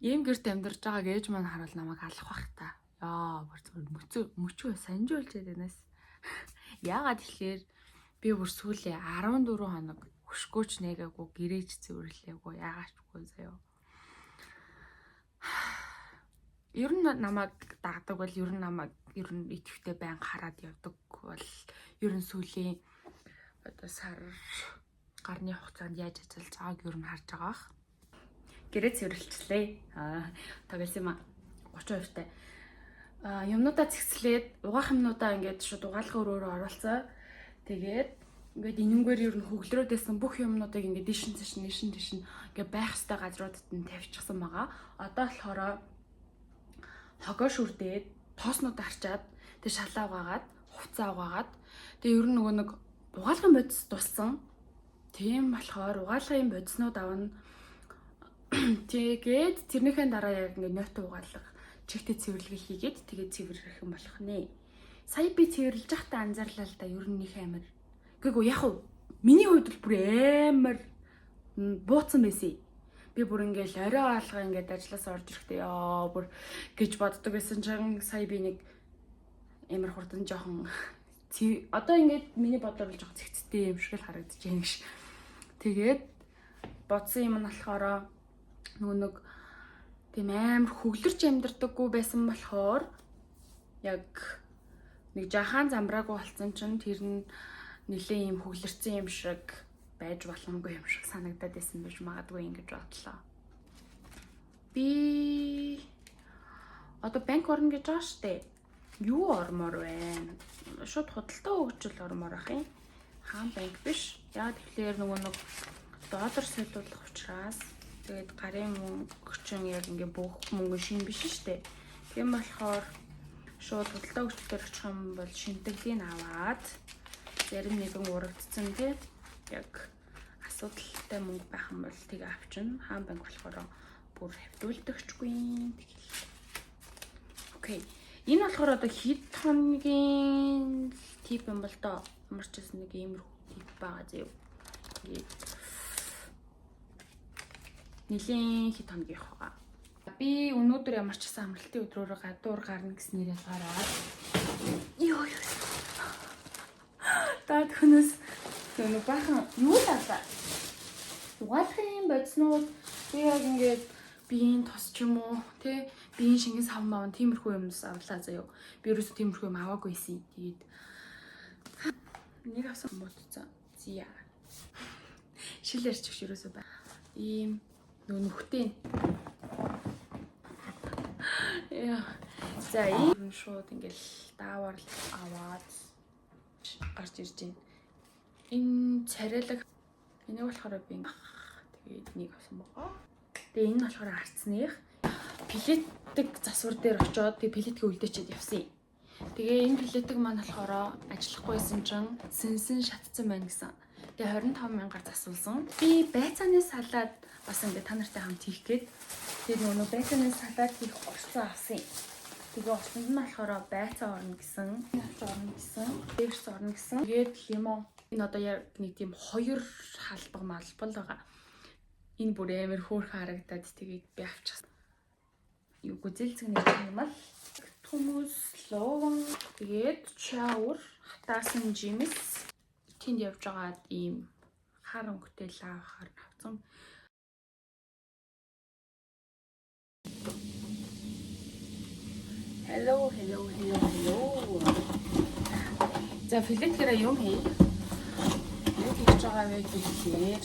Ийм гэрт амьдарч байгаа ээж маань харуул намайг алах бах та. Яа, бүр мөчөө санжуулж ядэнаас. Яагаад тэгэхээр би бүр сүүлийн 14 хоног хөшгөөч нэгээгүй гэрээж цэвэрлээгүй яагаачгүй заяа. Ер нь намайг дагдаг бол ер нь идэвхтэй байн хараад явдаг бол ер нь сүүлийн одоо сар гарны хугацаанд яаж ажиллаж байгааг ер нь харж байгаа бах. Гэрээ цэвэрлэлээ. Тоглосон юм 30%-тай. Юмнуудаа цэгцлээд угаах юмнуудаа ингээд шууд угаалгын өрөөрөө оруулцаа. Тэгээд ингээд энэнгээр ер нь хөглөрөөдсэн бүх юмнуудыг ингээд дишин ингээд байх ёстой газруудад нь тавьчихсан байгаа. Одоо болохоор хогоо шүрдээд тооснууд арчаад тэг шалаа угаагаад хувцаа угаагаад тэг ер нь нөгөө нэг угаалгын бодис туссан. Тийм болохоор угаалгын бодиснууд авна. Тэгээд тэрнийхээ дараа яг ингээд нойтой угаалга чигтэй цэвэрлэгээ хийгээд тэгээд цэвэрлэх юм болох нэ. Сая би цэвэрлж байхдаа анзаарлаа л да ер нь их амар. Гэхдээ яг хуу миний хувьд л бүр амар бууцсан байсан. Би бүр ингээд орой алга ингээд ажилласаа орж ирэхдээ яа бүр гэж боддог байсан чинь сая би нэг амар хурдан жоохон одоо ингээд миний бодлоор л жоохон цэгцтэй юм шиг л харагдаж байна гэж. Тэгээд бодсон юм нь болохоор нөгөө нэг тийм амар хөглөрч амьдардаггүй байсан болохоор яг нэг жахан замбраагүй болсон чинь тэр нь нэлээ юм хөглөрсөн юм шиг байж боломгүй юм шиг санагдаад байсан байж магадгүй ингэж бодлоо. Би одоо банк орно гэж байгаа штэ. Юу ормоор байна? Шууд худалдаа хөгжил ормоор ах юм. Хаан банк биш. Яг тэгэхээр нөгөө нэг доллар солиулах учраас тэгээд гарын мөнгөчин яг ингээ бүх мөнгө шин биш штэ. Тийм болохоор шууд худалдаа хөгжлөөр очих юм бол шинтгэлийг аваад зарим нэгэн урагдсан тий яг асуудалтай мөнгө байх юм бол тийг авчин. Хаан банк болохоор бүр хавдуулдагчгүй тэгэл. Окей. Энэ болохоор одоо хэд хоногийн тип юм бол доо ямар ч гэсэн нэг иймэрхүү тип байгаа зөө. Тэгээд нилийн хэд хоногийн байгаа. Би өнөөдөр ямар ч гэсэн амралтын өдрөөрөө гадуур гарна гэснээр гараад. Йоо. Таад хүнээс нэг бахан юу лаа. Угаалгын бодиснууд би яг ингээд биеийн тос ч юм уу тий биеийн шингэн сав маав тиймэрхүү юмс авлаа заяа. Би ерөөсөө тиймэрхүү юм аваагүй байсан. Тэгээд нэг авсан муудцаа. Зя. Шил ярьчих ерөөсөө бай. Ийм нүхтэй. Яа. За ийм шууд ингээл даавар аваад гарч ирж байна. Энэ царайлаг энийг болохоор би тэгээд нэг авсан байгаа. Тэгээ энэ нь болохоор арцных пилетик засвар дээр очиод тэгээ пилетикийг үлдээчихэд явсан. Тэгээ энэ пилетик маань болохоор ажиллахгүйсэн чинь сэнсэн шатцсан байна гэсэн. Тэгээ 25,000-аар засуулсан. Би байцааны салаад бас ингээд та нартай хамт хийх гээд тэгээ нөгөө байцааны салаад хийх орцсон авсан. Тэгээ орцонд нь болохоор байцаа орно гэсэн, орно гэсэн, дээрс орно гэсэн. Тэгээд лимон энэ одоо яг нэг тийм хоёр халбаг малбал байгаа. Энэ бүр амар хөөрхөн харагдаад тэгээд би авчихсан. Юу гүзэлцэг нэг юм аа. Хүмүүс ловон тэгээд чаур хатаасан жимс тэнд явж байгаа ийм хар өнгөтэй лаахаар авсан. Hello. За филетгэрээ юм хий. Юу хийж байгаа вэ гэхээр филет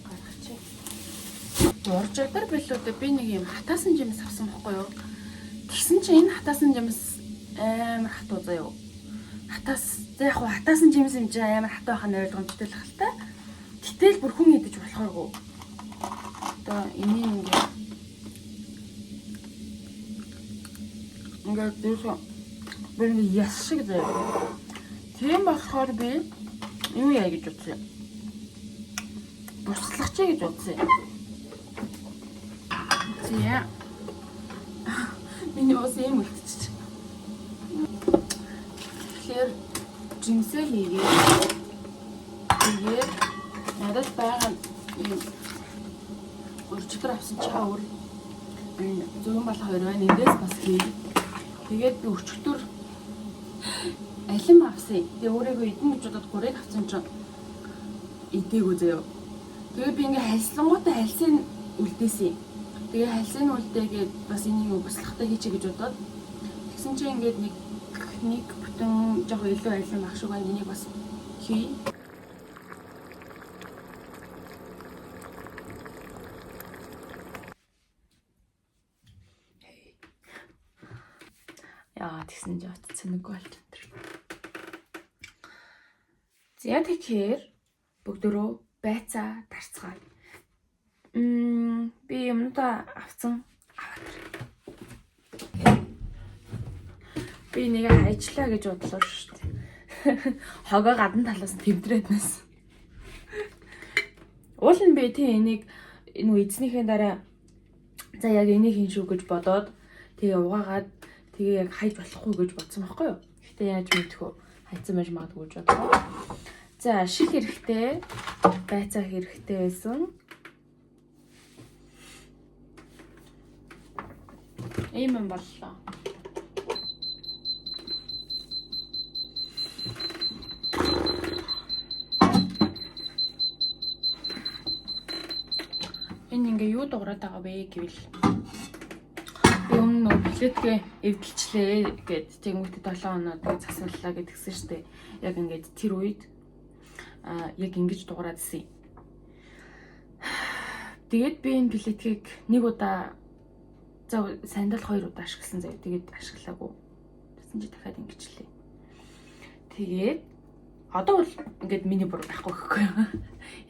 гаргачих. Дурждаг билүү би нэг юм хатаасан жимс авсан байхгүй юу? Тэгсэн чинь энэ хатаасан жимс амар хатуу заяа. Яг хатаасан жимс юм чинь амар хатуу байхын ойлгомжтой л хальтай. Гэтэл бүр хүн идэж болохооргүй. Одоо энийг ингээд дүүсээ би яс шиг заяа. Тийм болохоор би юу яа гэж бодсон юм. Бусгалах чи гэж бодсон юм. Зя. Миний ус юм үлдчих. Тэгэхээр жимсээ хийгээд надад байгаа юм өчигдөр авсан чаавар зөвөн болох 2 байна. Эндээс бас хий. Тэгээд би өчигдөр алим авсан. Тэгээ өөрийгөө эдэн гэж бодоод 3-ыг авсан чинь идээгүй заяа. Тэгээ би ингээ хальслангуудаа хальсын үлдээсэн. Тэгээ хальсын үлдээгээд бас энийг буслахтай хийчихэ гэж бодоод тэгсэн чинь ингээд нэг бүтэн жоо илүү алим ах шиг байна. Энийг бас хий. Яа тэгсэн ч цэнэггүй болж энэ. За тэгэхээр бүгдөө байцаа дарцгаая. Би юмнуудаа авсан аваад. Би нэг ажиллаа гэж бодлоо шүү дээ. Хогоо гадна талаас нь тэмдрээд нас. Уул нь би тий энийг энэ эзнийхээ дараа за яг энийг хийн шүү гэж бодоод тэгээ угаагаад тэгээ яг хайж болохгүй гэж бодсон байхгүй юу? Гэтэ яаж мэдэх вэ? Хайцсан байж магадгүй гэж бодлоо. За ших хэрэгтэй, байцаа хэрэгтэй байсан. Ийм юм боллоо. Энэ ингээ юу дуурайд байгаа вэ гэвэл би өмнө билетгээ эвдэлчлээ гэд тэнгуүтэ 7 хоноод засварлаа гэдгсэн штэ. Яг ингээд тэр үед яг ингэж дуурайдсан. Тэгээд би энэ билетгийг нэг удаа сандал 2 удаа ашигласан заяа. Тэгээд ашиглаагүй. Тэсэн чи дахиад ингэчлээ. Тэгээд одоо бол ингээд миний бүр байхгүй гэхгүй.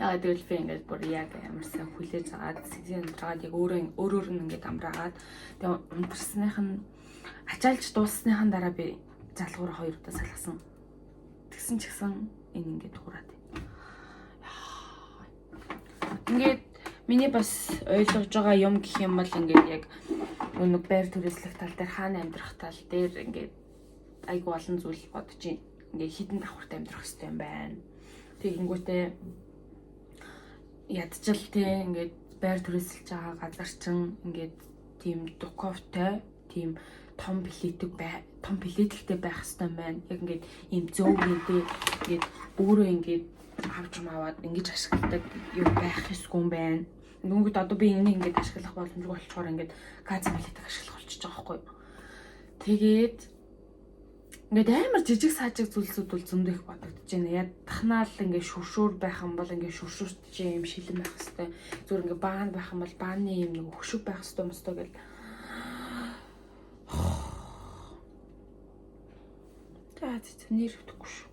Яагаад гэвэл би ингээд бүр яг ямарсан хүлээж агаад сэтгэн амраад яг өөрөөр нь ингээд амраагаад тэгээд унтарсных нь ачаалж дууссныхан дараа би залгуур 2 удаа салгасан. Тэгсэн ч гэсэн энэ ингээд хуураад. Ингээд миний бас ойлгож байгаа юм гэх юм бол ингээд яг нэг байр түрээслэх тал дээр хаана амьдрах тал дээр ингээд айгу олон зүйл бодож байна. Ингээд хідэн давхартай амьдрах хэрэгтэй юм байна. Тэгэнгүүтээ ядчил те ингээд байр түрээсэлж байгаа газар чин ингээд тийм дуковтой, тийм том билетэлтэй байх хэрэгтэй юм байна. Яг ингээд ийм зөөгнөдөө ингээд өөрөө ингээд авч маваад ингэж ашигладаг юм байх ёсгүй юм байна. Нүгт одоо би энийг ингэж ашиглах боломжгүй болчоор ингэж газ билетийг ашиглах болчихж байгаа байхгүй юу. Тэгээд ингээд амар жижиг саажиг зүйлсүүд бол зөндөө их бодогдож байна. Ядахнаал ингээд шүршүүр байх юм бол ингээд шүршүүрч юм шилэн байх хэвээр. Зүгээр ингээд баан байх юм бол бааны юм нэг хөшөг байх хэвээр мөстэй гэл. Тэгээд нэр өгөхгүй шүү.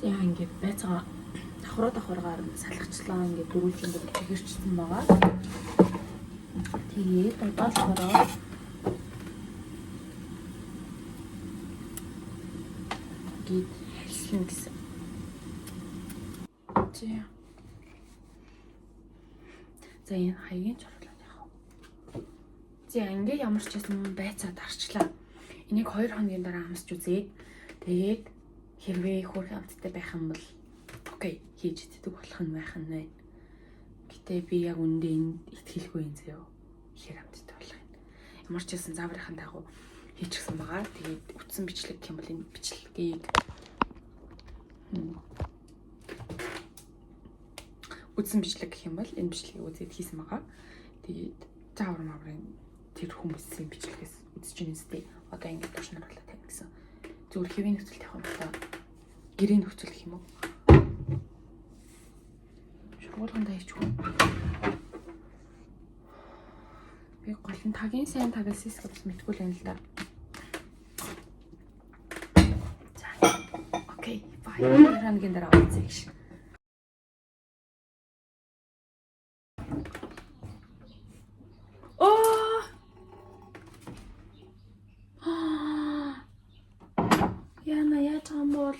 Яа ингээд байцгаа давхаргаар салгачлаа ингээд дөрүүлж ингээд тэгэрчсэн байгаа. Тэгээд удаалгаараа гээд хэлсэн гэсэн. За энэ хаягийн чорлоод яах вэ? За ингээд ямар ч байсан байцаа дарчлаа. Энийг 2 хоногийн дараа амсч үзээд тэгээд хэрвээ хөрх амттай байх юм бол окей хийж иддэг болох нь байх нь байна. Гэтэ би яг үндэ энд итгэлгүй юм заяа. Хэр амттай болох юм. Ямар ч байсан зааврынхан дагуу хийчихсэн байгаа. Тэгээд үтсэн бичлэг гэх юм бол энэ бичлэгийг үтсэн бичлэг гэх юм бол энэ бичлэгийг үзээд хийсэн байгаа. Тэгээд заавар маврын тэр хүмүүсийн бичлэгээс үзэж байгаа нэстэй одоо ингээд туршнаруулаад тавина гэсэн. Зүгээр хэвийн нөхцөл тавих юм болоо гэрийн нөхцөл гэх юм уу? Шургуулганд хийчихв. Би гол нь тагийн сайн тагалсан хэсгээс мэдгүй л юм л да. За. Окей. Бай. Харанагийн дараа үзье гэж. Яна яаж юм бол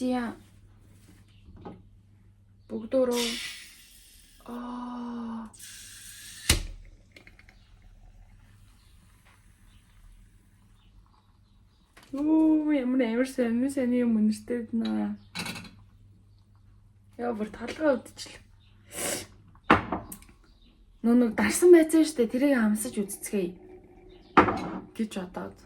Зя бүгдөө ямар амар сайн юм үнэртэй наа. Яа бүр толгой өвдчихлээ. Нүг дарсан байцсан штэ тэрийг хамсаж үзцгээе гэж бодоод.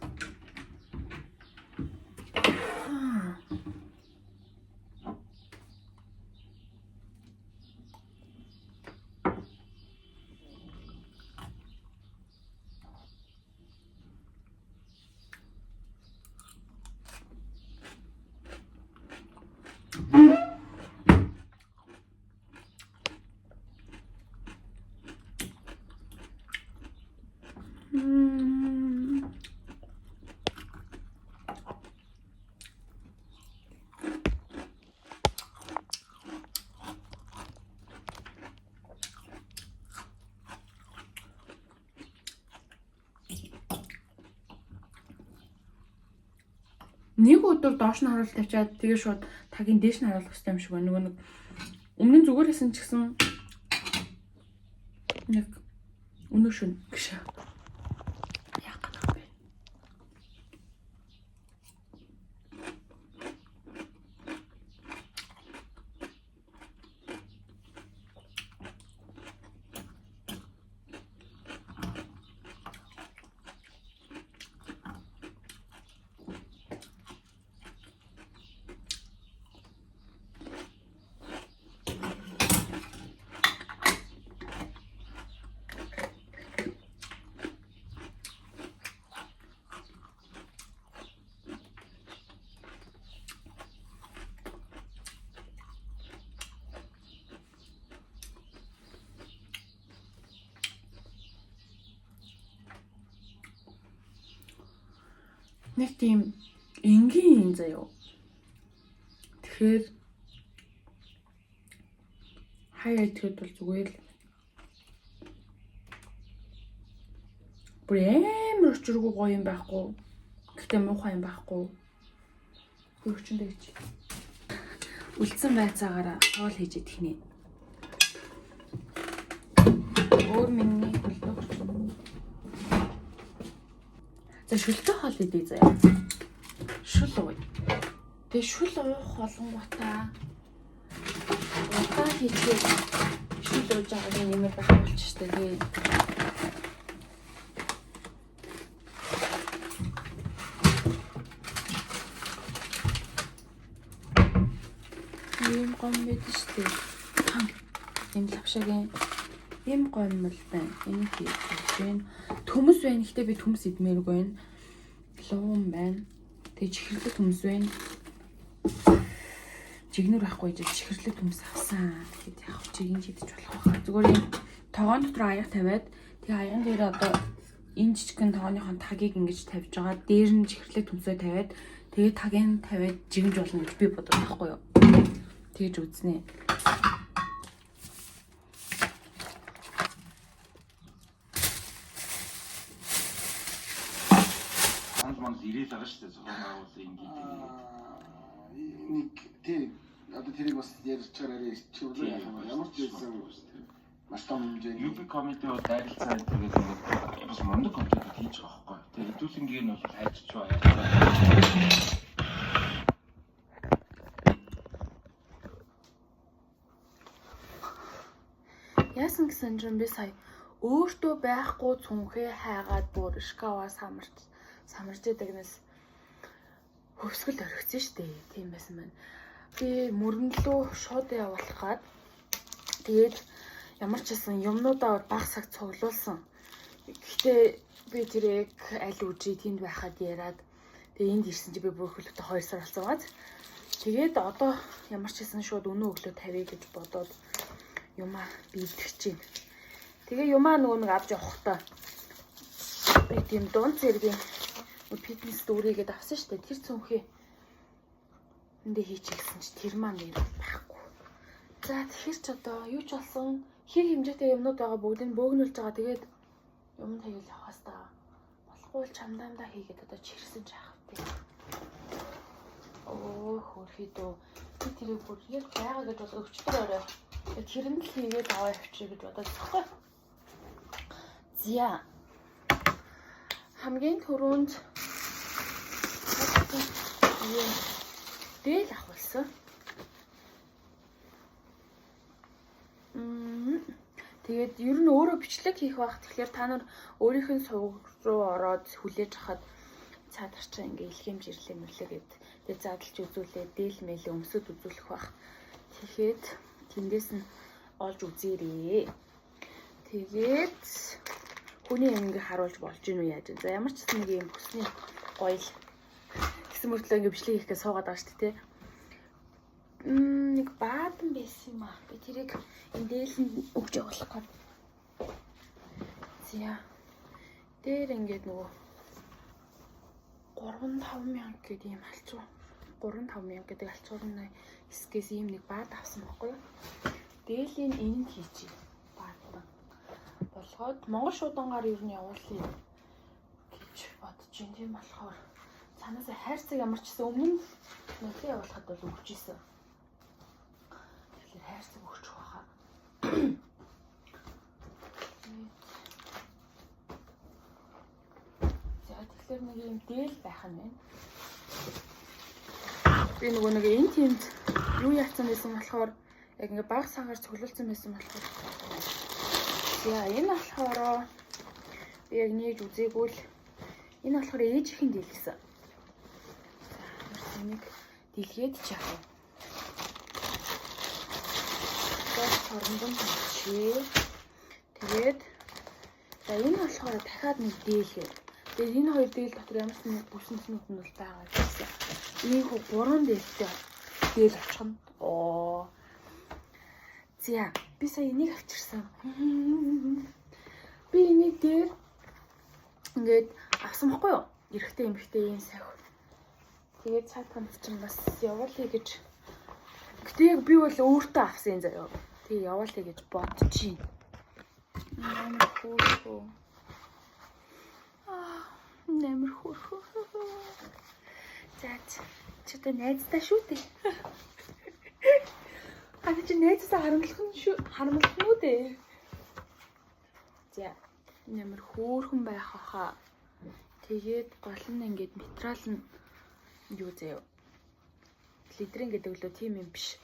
Нэг өдөр доош нь харуулт тавьчаад тэгээ шууд тагийн дээш нь харуулах хэрэгтэй юм шиг байна. Нөгөө нэг өмнө нь зүгээр хэсэн ч гэсэн нэг өнөө шүн гэж. Яах гэдэг вэ? Нэг тийм энгийн юм заяа. Тэгэхээр хаяа идэхэд бол зүгээр л бүр амар өчргөө гоё юм байхгүй. Гэхдээ муухай юм байхгүй. Хөрчөндөө гэж. Үлдсэн байцаагаараа хоол хийж идэх нэ. Өөр миний хөлтөө. За шүлтэй хоол идэх заяа. Шүл ууя. Тэгээ шүл уух холонгуудаа удаа хийчихээ шүл ууж байгаа юм байх болчих штэ тэгээ. Ийм гом мэд штэ. Энэ лавшагийн ийм гоммол байна. Энийг хийж байна. Төмөс байна. Гэхдээ би төмөс идмээргүй байна. Луун байна. Тэгээ чихэрлэг төмөс байна. Жигнүр ахгүй гэж чихэрлэг төмөс авсан. Тэгэхэд яг чигийн шидэж болох байхаа. Зүгээр юм тогоон дотор аяга тавиад тэгээ аяган дээр одоо энэ жижигхэн тогооныхон тагийг ингэж тавьж байгаа. Дээр нь чихэрлэг төмсөө тавиад тэгээ тагийг тавиад жигнж болно гэж би бодож байхгүй юу. Тэгж үзнэ. Ирээд байгаа шүү дээ. Зохион байгуулалтын ингээд нэг тийм одоо тэрийг бас ярьж чараараа чиглэл ямар ч байсан маш том хэмжээний UB committee-д дайралцаа тэгээд ингээд бас мундаг контент хийж байгаа байхгүй. Тэгээд хэдүүлэнгийн нь бол хайчиж байгаа. Яасан гэсэн чинь би сая өөртөө байхгүй цүнхээ хайгаад бүр шкава самарч идэгнээс хөвсгөл орхисон шүү дээ. Тийм байсан байна. Би мөргөнлөө шууд явуулах гад тэгээд ямар ч гэсэн юмнуудаа баг цаг цуглуулсан. Гэхдээ би тэрийг аль үжи тэнд байхад яриад тэгээд энд ирсэн чи би бүр хөлөгтэй 2 сар болсон газ. Тэгээд одоо ямар ч гэсэн шууд өнөө өглөө тавья гэж бодоод юмаа бэлтгэж чинь. Тэгээ юмаа нөгөө нэг авч явахдаа би тийм дунд зэргийн фитнес дүүрийгээд авсан шүү дээ. Тэр цүнхээ эндээ хийчихсэн чи тэр маань нэр байхгүй. За тэгэхээр ч одоо юу ч болсон хэр хэмжээтэй юмнууд байгаа бүгдийг бөөгнүүлж байгаа. Тэгээд юм тэгэл явахаас та болохгүй л чамдаамдаа хийгээд одоо чирсэн жаах тий. Оо хөрхий дөө. Би тэрийг бүр яг байгаа гэж бол өвчтөр орой. Тэр нь л хийгээд аваа явчих гэж бодож байхгүй. Зя. Хамгийн түрүүнд Дээл авахулсан. Тэгээд ер нь өөрөө бичлэг хийх байх. Тэгэхээр та нар өөрийнх нь сувг руу ороод хүлээж авахад цаадарчаа ингээ илгээмж ирлээ мэрлээ гэд. Тэгээд задлж үзүүлээ, дээл мэлээ өмсөд үзүүлэх байх. Тэгэхэд тэндээс нь олж үзээрээ. Тэгээд хүний ингээ харуулж болж гинүү яаж вэ? За ямар ч нэг юм хүсний гоё л гэсэн мөртлөө ингээ бичлэг хийхгээ суугаад байгаа шүү дээ. Нэг баадан байсан юм аа. Би тэрийг энэ дээлэнд өгч явуулах гээд. Зя. Дээр ингээд нөгөө 3-5 мянга гэдэг юм алчуу. 3-5 мянга гэдэг алчуурны эскээс ийм нэг баад авсан байхгүй юу? Дээлийн энд хийчих. Баадан. Болгоод Монгол шуудангаар ер нь явуулъя гэж бодож байна. Тийм болохоор цаанаас хайрцаг ямар ч гэсэн өмнө нөлөө явуулахад бол өгч ийсэн. Тэгэхээр хайрцаг өгч байгаа. За тэгэхээр нэг юм дээл байх нь байна. Би нөгөө нэг энэ тиймд юу яатсан байсан болохоор яг ингээ баг сагаар цоглуулсан байсан болохоор. За энэ болохоор би яг нээж үзээгүй л энэ болохоор ээжийнхэн дийлгэсэн. За энийг дийлгээд чаах. Хорондон хийчихээ. Тэгээд за энэ болохоор дахиад нэг дээлээ. Тэгээд энэ хоёр дээл дотор ямар ч нэг бүсэнснүүд нь бол байгаа гэсэн. Энийг 3 дээлтэй дээл авчихна. Оо. За би сая энийг авчирсан. Би энийг дээр ингээд авсан байхгүй юу? Эрэхтэй эмхтэй ийм сах. Тэгээд цаатганд чинь бас явуулъя гэж. Гэтэ яг би бол өөртөө авсан заяа. Тэгээ явуулъя гэж бодчих. Нэмэр хөөрхөө. Нэмэр хөөрхөө. За чи одоо найзтай шүү дээ. Ана чи найзтай харамлах нь үү дээ. За нэмэр хөөрхөн байх хаа. Тэгээд гол нь ингээд материал нь юу заяа. Литрэн гэдэг лөө тийм юм биш.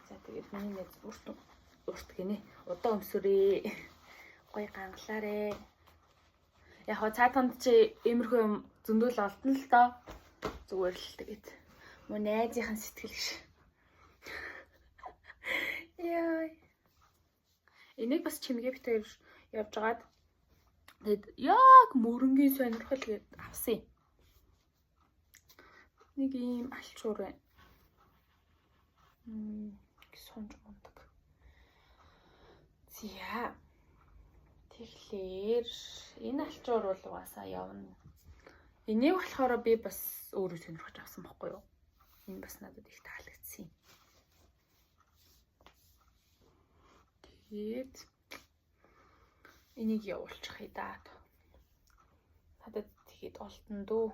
За тэгээд миний найз урт гинэ. Удаа өмсөрөө. Гоё ганглаарэ. Яг хоо цаатанд чи иймэрхүү юм зөндөл олдно л доо. Зүгээр л тэгээд муу найзынхаа сэтгэл гэж. Яа. Энийг бас чимгээ битээр явж гаад тэгээд яг мөрөнгийн сонирхол гээд авсан. Нэг ийм алчуур байна. Сонж мундаг. Зя. Тэгэхээр энэ алчуур бол угаасаа явна. Энийг болохоор би бас өөрөө сонирхож авсан байхгүй юу? Энэ бас надад их таалагдсан. Тэгээд энийг явуулчих даа. Надад тэгэхэд олдно дөө.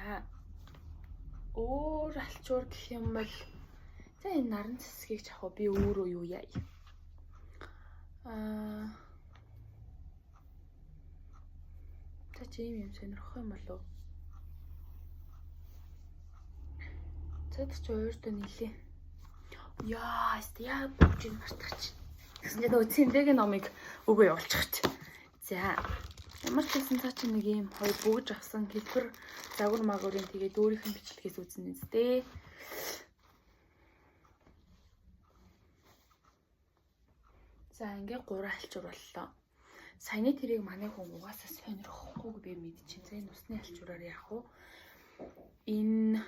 За. Өөр алчуур гэх юм бол за энэ наран цэцгийг чахав би өөрөө юу яа. За чи юм сонирхох юм болов? Цэд ч өөртөө нилээ. Яа, яа бүгд мартаач. Тэгсэн чинь нөгөө цэндгийн номыг өгөө явуулчих. За. Ямар ч байсан цаа чи нэг юм хоёр бүгж авсан хэлбэр загвар магварын тэгээд өөрийнх нь бичлэгээс үзнэ үстэй. За ингээ 3 алчуур боллоо. Саяны тэрийг манай хүн угаасаа сонирхохгүй би мэдчихээн. За энэ усны алчуураар яах вэ? Энэ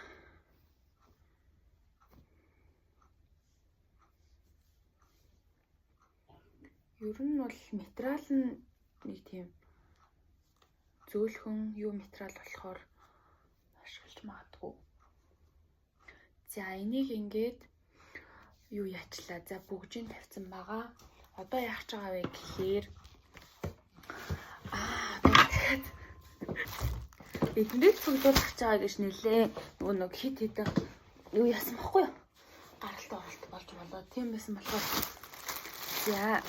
ер нь бол материал нь нэг тийм зөөлхөн юу материал болохоор ашиглаж магадгүй. За энийг ингээд юу яачлаа. За бүгжийн тавьсан байгаа. Одоо яах гэж байгаа вэ гэхээр дахиад эднэрийг цуглуулах гэж байгаа гэж нэлээ. Нөгөө хит хитэн юу яасан баггүй юу? Гаралтай оролт болж болоо. Тийм байсан болохоор За.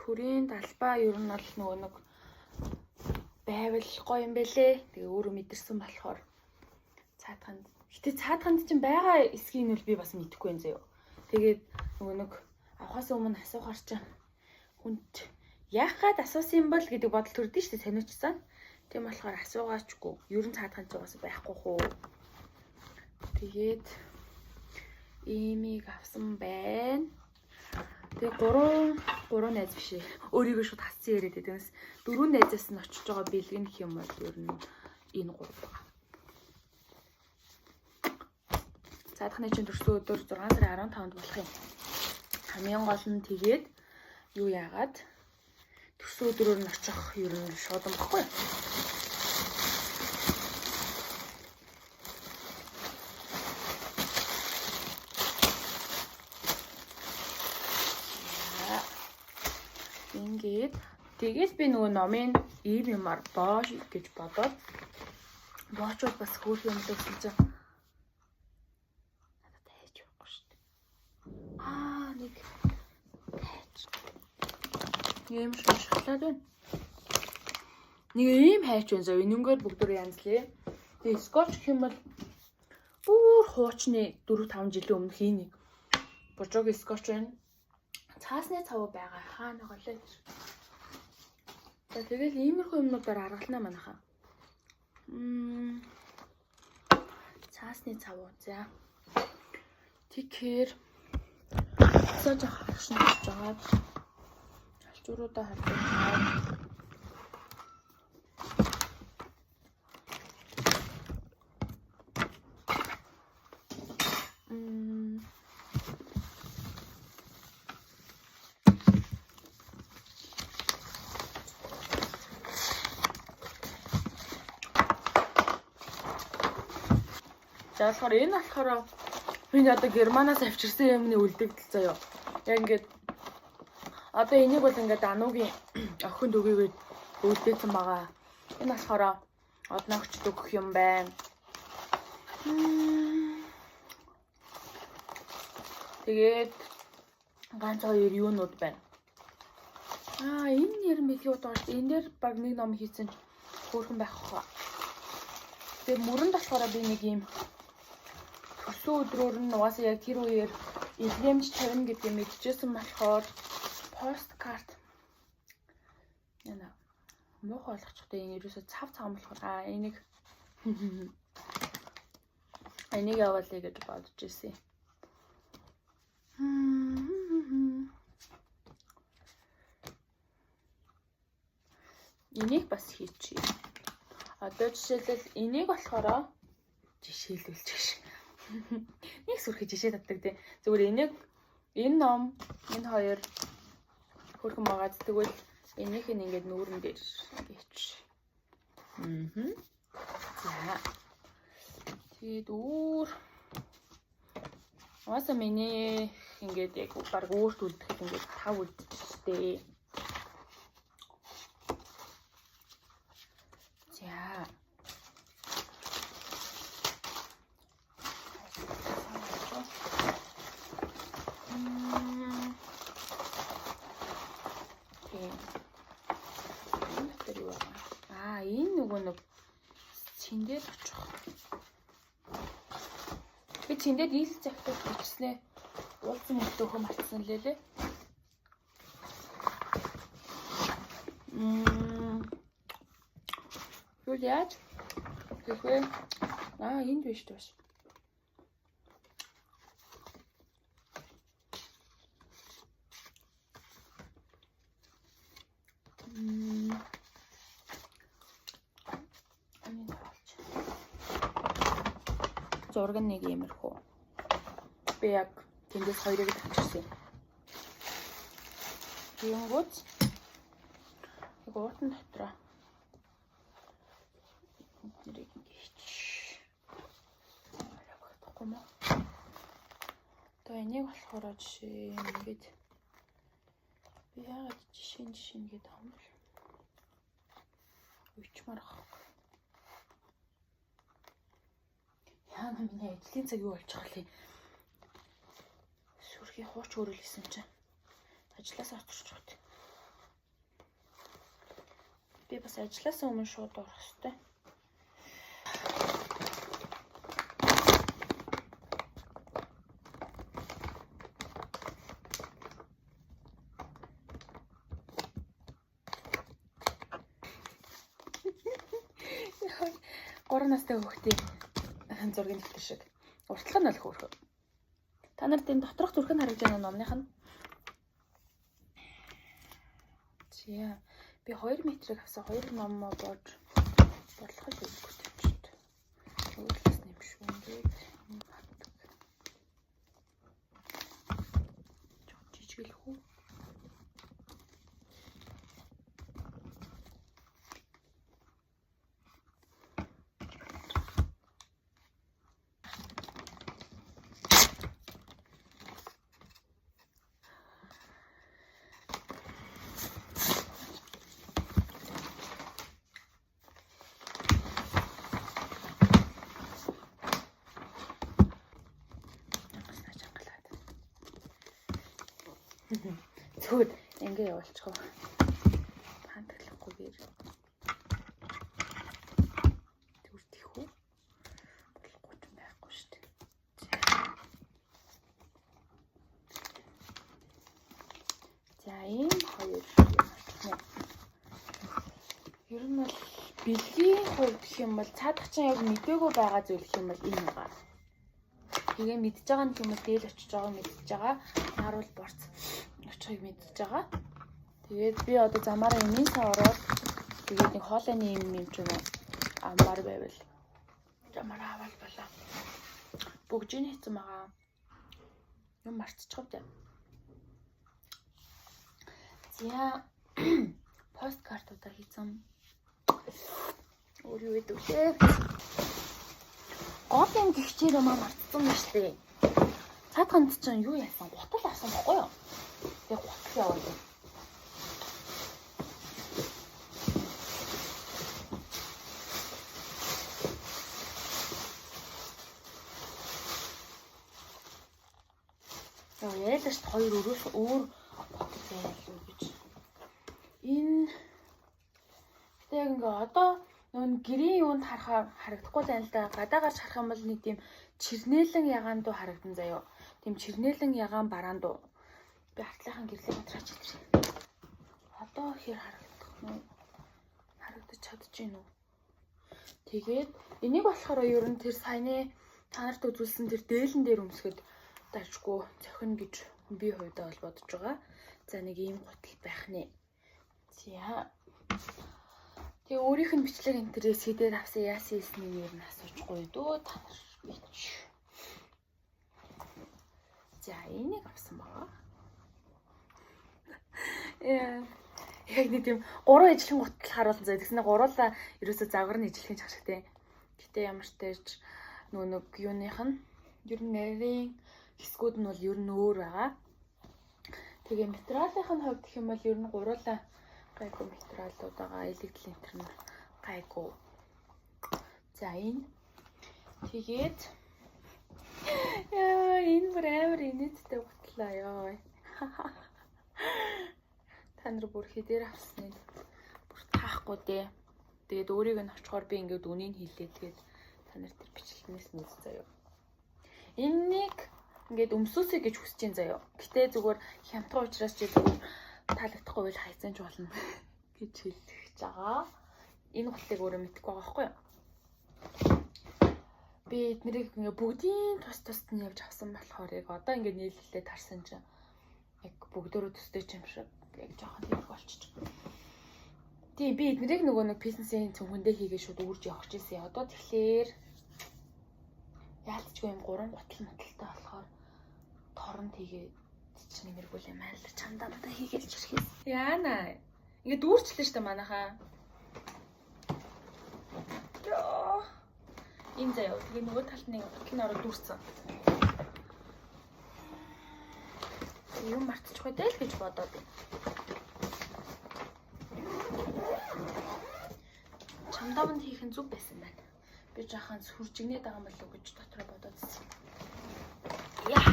Төрийн талбай ер нь бол нөгөө нэг байвал гоё юм бэлээ. Тэгээ өөрөө мэдэрсэн болохоор цаатаханд. Гэтэ цаатаханд чинь байгаа эсхийг нь бол би бас мэдэхгүй юм заяа. Тэгээд нөгөө нэг авахаас өмнө асуухаар чинь хүнд яах гээд асуусан юм бол гэдэг бодол төрдөө шүү дээ сониучсан. Тийм болохоор асуугаачгүй. Ер нь цаатаханд ч бас байхгүй хөө. Тэгээд имийг авсан байна. Тэгээ 3 найз биш ээ. Өөрийгөө шууд хассан яриад байдагс. 4 найзаас нь очиж байгаа бэлгэн гэх юм бол ер нь энэ 3 байгаа. Цаадахны чинь төрсөн өдөр 6 сарын 15-нд болох юм. Хамгийн гол нь тэгээд юу яагаад төрсөн өдрөөр нь очих ер нь шуудан баггүй. Ингээд тэгээд би нөгөө номын ийм юмар боо гэж бодоод боочод бас хөөх юм дэгсэн чинь надад хайж байхгүй шүү дээ. Нэг хайж. Ийм шоколад байна. Нэг ийм хайж байна зөө. Энэнгээр бүгдөө янзлээ. Тэгээд скотч гэх юм бол бүр хуучны 4-5 жилийн өмнөх нэг божог скотч байна. Цаасны цав байгаа хаана голоо. За тэгэл иймэрхүү юмнуудаар аргалнаа манайхаа. Цаасны цав. За. Тэгэхээр цааж харшин гэж жагаад алчууруудаа харж. За болохоор энэ болохоор би одоо Германаас авчирсан юмны үлдэгдэл заяа. Яг ингээд одоо энийг бол ингээд Ануугийн охинд өгөөгээд үлдээсэн байгаа. Энэ болохоор одноогчд өгөх юм байна. Тэгээд ганц хоёр юунууд байна. Энэ нэр мэлхий удаа шүү дээ. Энэ дээр баг нэг ном хийсэн ч хөөрхөн байх хаа. Тэгээд мөрөнд болохоор би нэг юм өсөө өдрөөр нь угаасаа яг тэр үеэр илгэмж тавина гэдгийг мэдчихсэн болохоор посткарт яна муухай болгочихтой энэ ерөөсө цав болохоор энийг явуулъя гэж бодож ирсэн. Энийг бас хийчихье. Одоо жишээлбэл энийг болохоор жишээлүүлж гэж. Нэг сүрхий жишээ татдаг тийм. Зүгээр энийг энэ ном энэ хоёр хөрхөн байгаа. Тэгвэл энийх нь ингээд нүүрэн дээр хийч. За. Тэгээд угаасаа миний ингээд яг баг өөрт үлдэхэд ингээд 5 үлдчихтэй. За. Энэ нөгөө нэг цэндээд очих. Би цэндээд ил цагтаа бичснээ уулзсан мөлтөөхөө мартсан лээ. Юу яаж? Тэгэхээ энд биш дээ. Зураг нэг иймэрхүү. Би яг тэндээс хоёрыг авчирсан. Тэнгүүд яг уутан дотроо нэрийг ингэж багтахгүй мó. Одоо энийг болохоор жишээ ингээд би яагаад жишээ гэдэг юм бэ? Ичмаар ах. Яа миний ажлын цаг юу болчих вэ? Сүрхий хууч өөрөлсөн чинь ажлаас очиж чад. Би бас ажлаас өмнө шууд орох хэрэгтэй. Гурван настай хүүхдийн зургийн дэвтэр шиг. Уртлах нь бол хөөрхөө. Та нарт энэ доторх зүрх нь харагдаж байна номных нь. Зя. Би 2 метрийг авсан 2 ном боож бодлого л өгчөд. Өөрлөс нэмшгүй ингээд хатдаг. Жижигэл хүү. Зүгт ингээ явуулчихв. Хандаглахгүйгээр. Зүгт их үү? Болохгүй ч байхгүй шүү дээ. За ийм хоёр юм. Ер нь бол бэлгийн хувьд гэх юм бол цаадах чинь яг мэдээгүй байгаа зүйл гэх юм бол энэ байгаа. Тэгээ мэдж байгаа нь юм дээл очиж байгаа мэдж байгаа. Харуул борц очихыг мэдж байгаа. Тэгээд би одоо замаараа эмээсээ ороод тэгээд нэг хоолойны юм ч юм уу амбар байвал замаараа аваад болоо. Бүгжийн хийсэн байгаа. Юм марцчихв дээ. За посткартуудаар хийсэн. Өөр юу гэдэг вэ? Гол гихчээр маа марцсан юм шүү дээ. Цаад ханд чинь юу яасан? Гутал авсан баггүй юу? Тэгээ гутал яваад байна. Ялаш хоёр өрөөс өөр гутал байлгүй гэж. Энэ яг ингээ одоо нүүн гэрийн юунд харагдахгүй байна л да. Гадаа гарч харах юм бол нэг тийм чирнээлэн ягаан дуу харагдан заяо. Тийм чирнээлэн ягаан бараан дуу. Би артлынхан гэрлээ матраач итрээ. Одоо хэр харагдах нь харагдаж чадчихэв үү? Тэгээд энийг болохоор ер нь тэр саяны та нарт үзүүлсэн тэр дээлэн дээр өмсгöd дажгүй зохино гэж би хувьдаа бол бодож байгаа. За нэг ийм гутал байх нэ. За тэгээ өөрийнх нь бичлэг энэ төрөөс хийдээр авсан яасан эснийг ер нь асуужгүй дөө та нар бич. За энийг авсан байгаа. Яг нэг тийм 3 ижлэхэн гутал харуулсан заа. Тэгснэ гуруулаа ерөөсөө загвар нь ижлэхэн чагшигтэй. Гэтэ ямар ч тааж нэг юуных нь ер нь нарийн хэсгүүд нь бол ер нь өөр байгаа. Тэгээ материалын хувьд гэх юм бол ер нь гуруулаа гайгүй материалууд байгаа. Элегдэл энтер нь гайгүй. За энэ тэгээд яа энэ бүр амар инээдтэй гутлаа ёо. Та нар бүр хэдээр авсныг бүр таахгүй дээ. Тэгээд өөрийг нь очихоор би ингээд үнийг хэлээ. Тэгээд та нар тэр бичлэгнээс нь үз заяа. Энэнийг ингээд өмсөөсэй гэж хүсэж ин заяа. Гэтэ зүгээр хямдхан учраас чи зүгээр таалагдахгүй байл хайцсан ч болно гэж хэлж байгаа. Энэ гутлыг өөрөө мэдхгүй байгаа байхгүй юу? Би эднэрийг ингээд бүгдийн тус нь явж авсан болохоор яг одоо ингээд нийлүүлээд харсан чинь яг бүгдөө төстэй ч юм шиг яг жоохон хэрэг болчих. Тийм би эднэрийг нөгөө нэг бизнесийн цөмгөндөө хийгээ шууд үрж явах гэсэн. Одоо тэгэхээр яалтчгүй юм 3 гутал муталтай болохоор торон тэгээ чинь нэмэргүй юм аа л чамдаа хийгээл чирхээ. Яана. Ингээд дүүрчлээ штэ манайхаа. Яа. Энэ заяа. Тэгээ нөгөө талд нэг гутал нь ороод дүүрсэн. Юм мартчихгүй дээ л гэж бодоод. Хамдаамд хийх нь зүг байсан байна. Би жаахан сүржигнээд байгаа юм болов уу гэж дотроо бодоодсэн. Яа.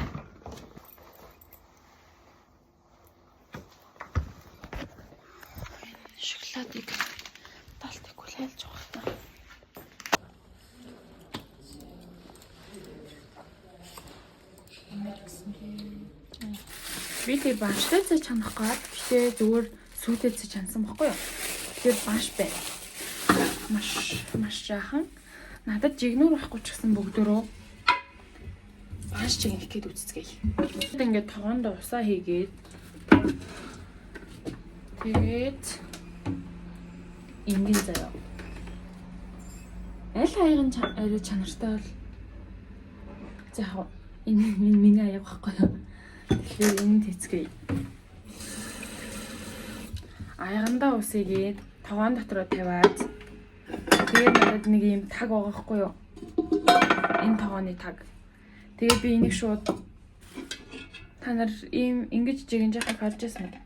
Шоколадыг талтайгүй хайлж байгаа та. Би тэр банштай чанах гад гэхдээ зүгээр сүйдээсээ чансан баггүй юу. Тэр банш байна. Маш жаахан. Надад жигнүр байхгүй ч гэсэн бүгдөө банш чигнэх гээд үццгээе. Ингээд тогоонд усаа хийгээд тэгээд ингээд заяа. Аль хаягын арай чанартай бол за энэ миний аяг байхгүй юу. Тэгэхээр энэ тэцгээе. Аягандаа усыгээд тогоон дотроо тавиад тэгээд надад нэг юм таг байгаа хгүй юу? Энэ тогооны таг. Тэгээд би энийг шууд та нар ийм ингэж жигэн жахах харж байсан уу?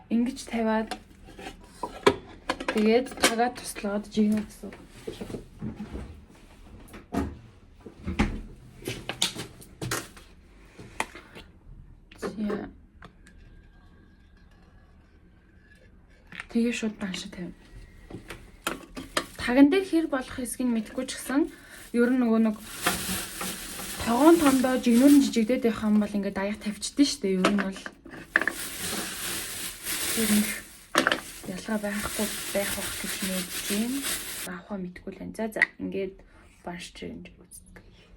Ингэж тавиад тэгээд тагаа туслаад жигнэ гэсэн. Тэгээ шууд баншаа тавина. Таган дээр хэр болох хэсгийг мэдэхгүй ч гэсэн ер нь нөгөө нэг тогоон тондоо жигнүүрэн жижигдээд байх юм бол ингээд аяг тавьчихдээ шүү дээ. Ер нь бол тэр нэг ялгаа байхгүй байх гэж мэдэж байна. Авахаа мэдэхгүй л байна. За ингээд банш чинь үзтгий.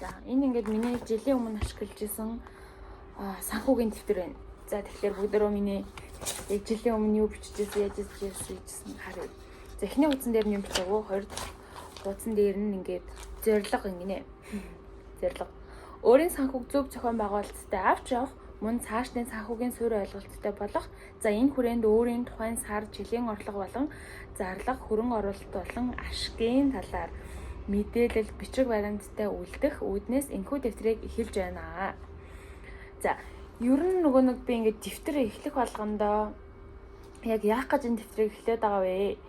За энэ ингээд миний жилийн өмнө ашиглаж исэн санхүүгийн дэвтэр байна. За тэгэхээр бүгдөө миний яг жилийн өмнө юу бичижсэн, яаж хийжсэн харъя. За эхний утсан дээр нь юм бичээгөө, хоёр дахь утсан дээр нь ингээд зорилго ингэнэ. Зорилго. Өөрийн санхүүг зөв зохион байгуулалттай авч явах, мөн цаашдын санхүүгийн суурь ойлголттой болох. За энэ хүрээнд өөрийн тухайн сар жилийн орлого болон зарлага, хөрөнгө оруулалт болон ашигын талаар мэдээлэл бичиг баримттай үлдэх үүднээс энэхүү дэвтрийг эхэлж байна. За ер нь нөгөө нэг би ингээд дэвтэр эхлэх болгондоо яг яах гэж энэ дэвтрийг эхлээд байгаа вэ?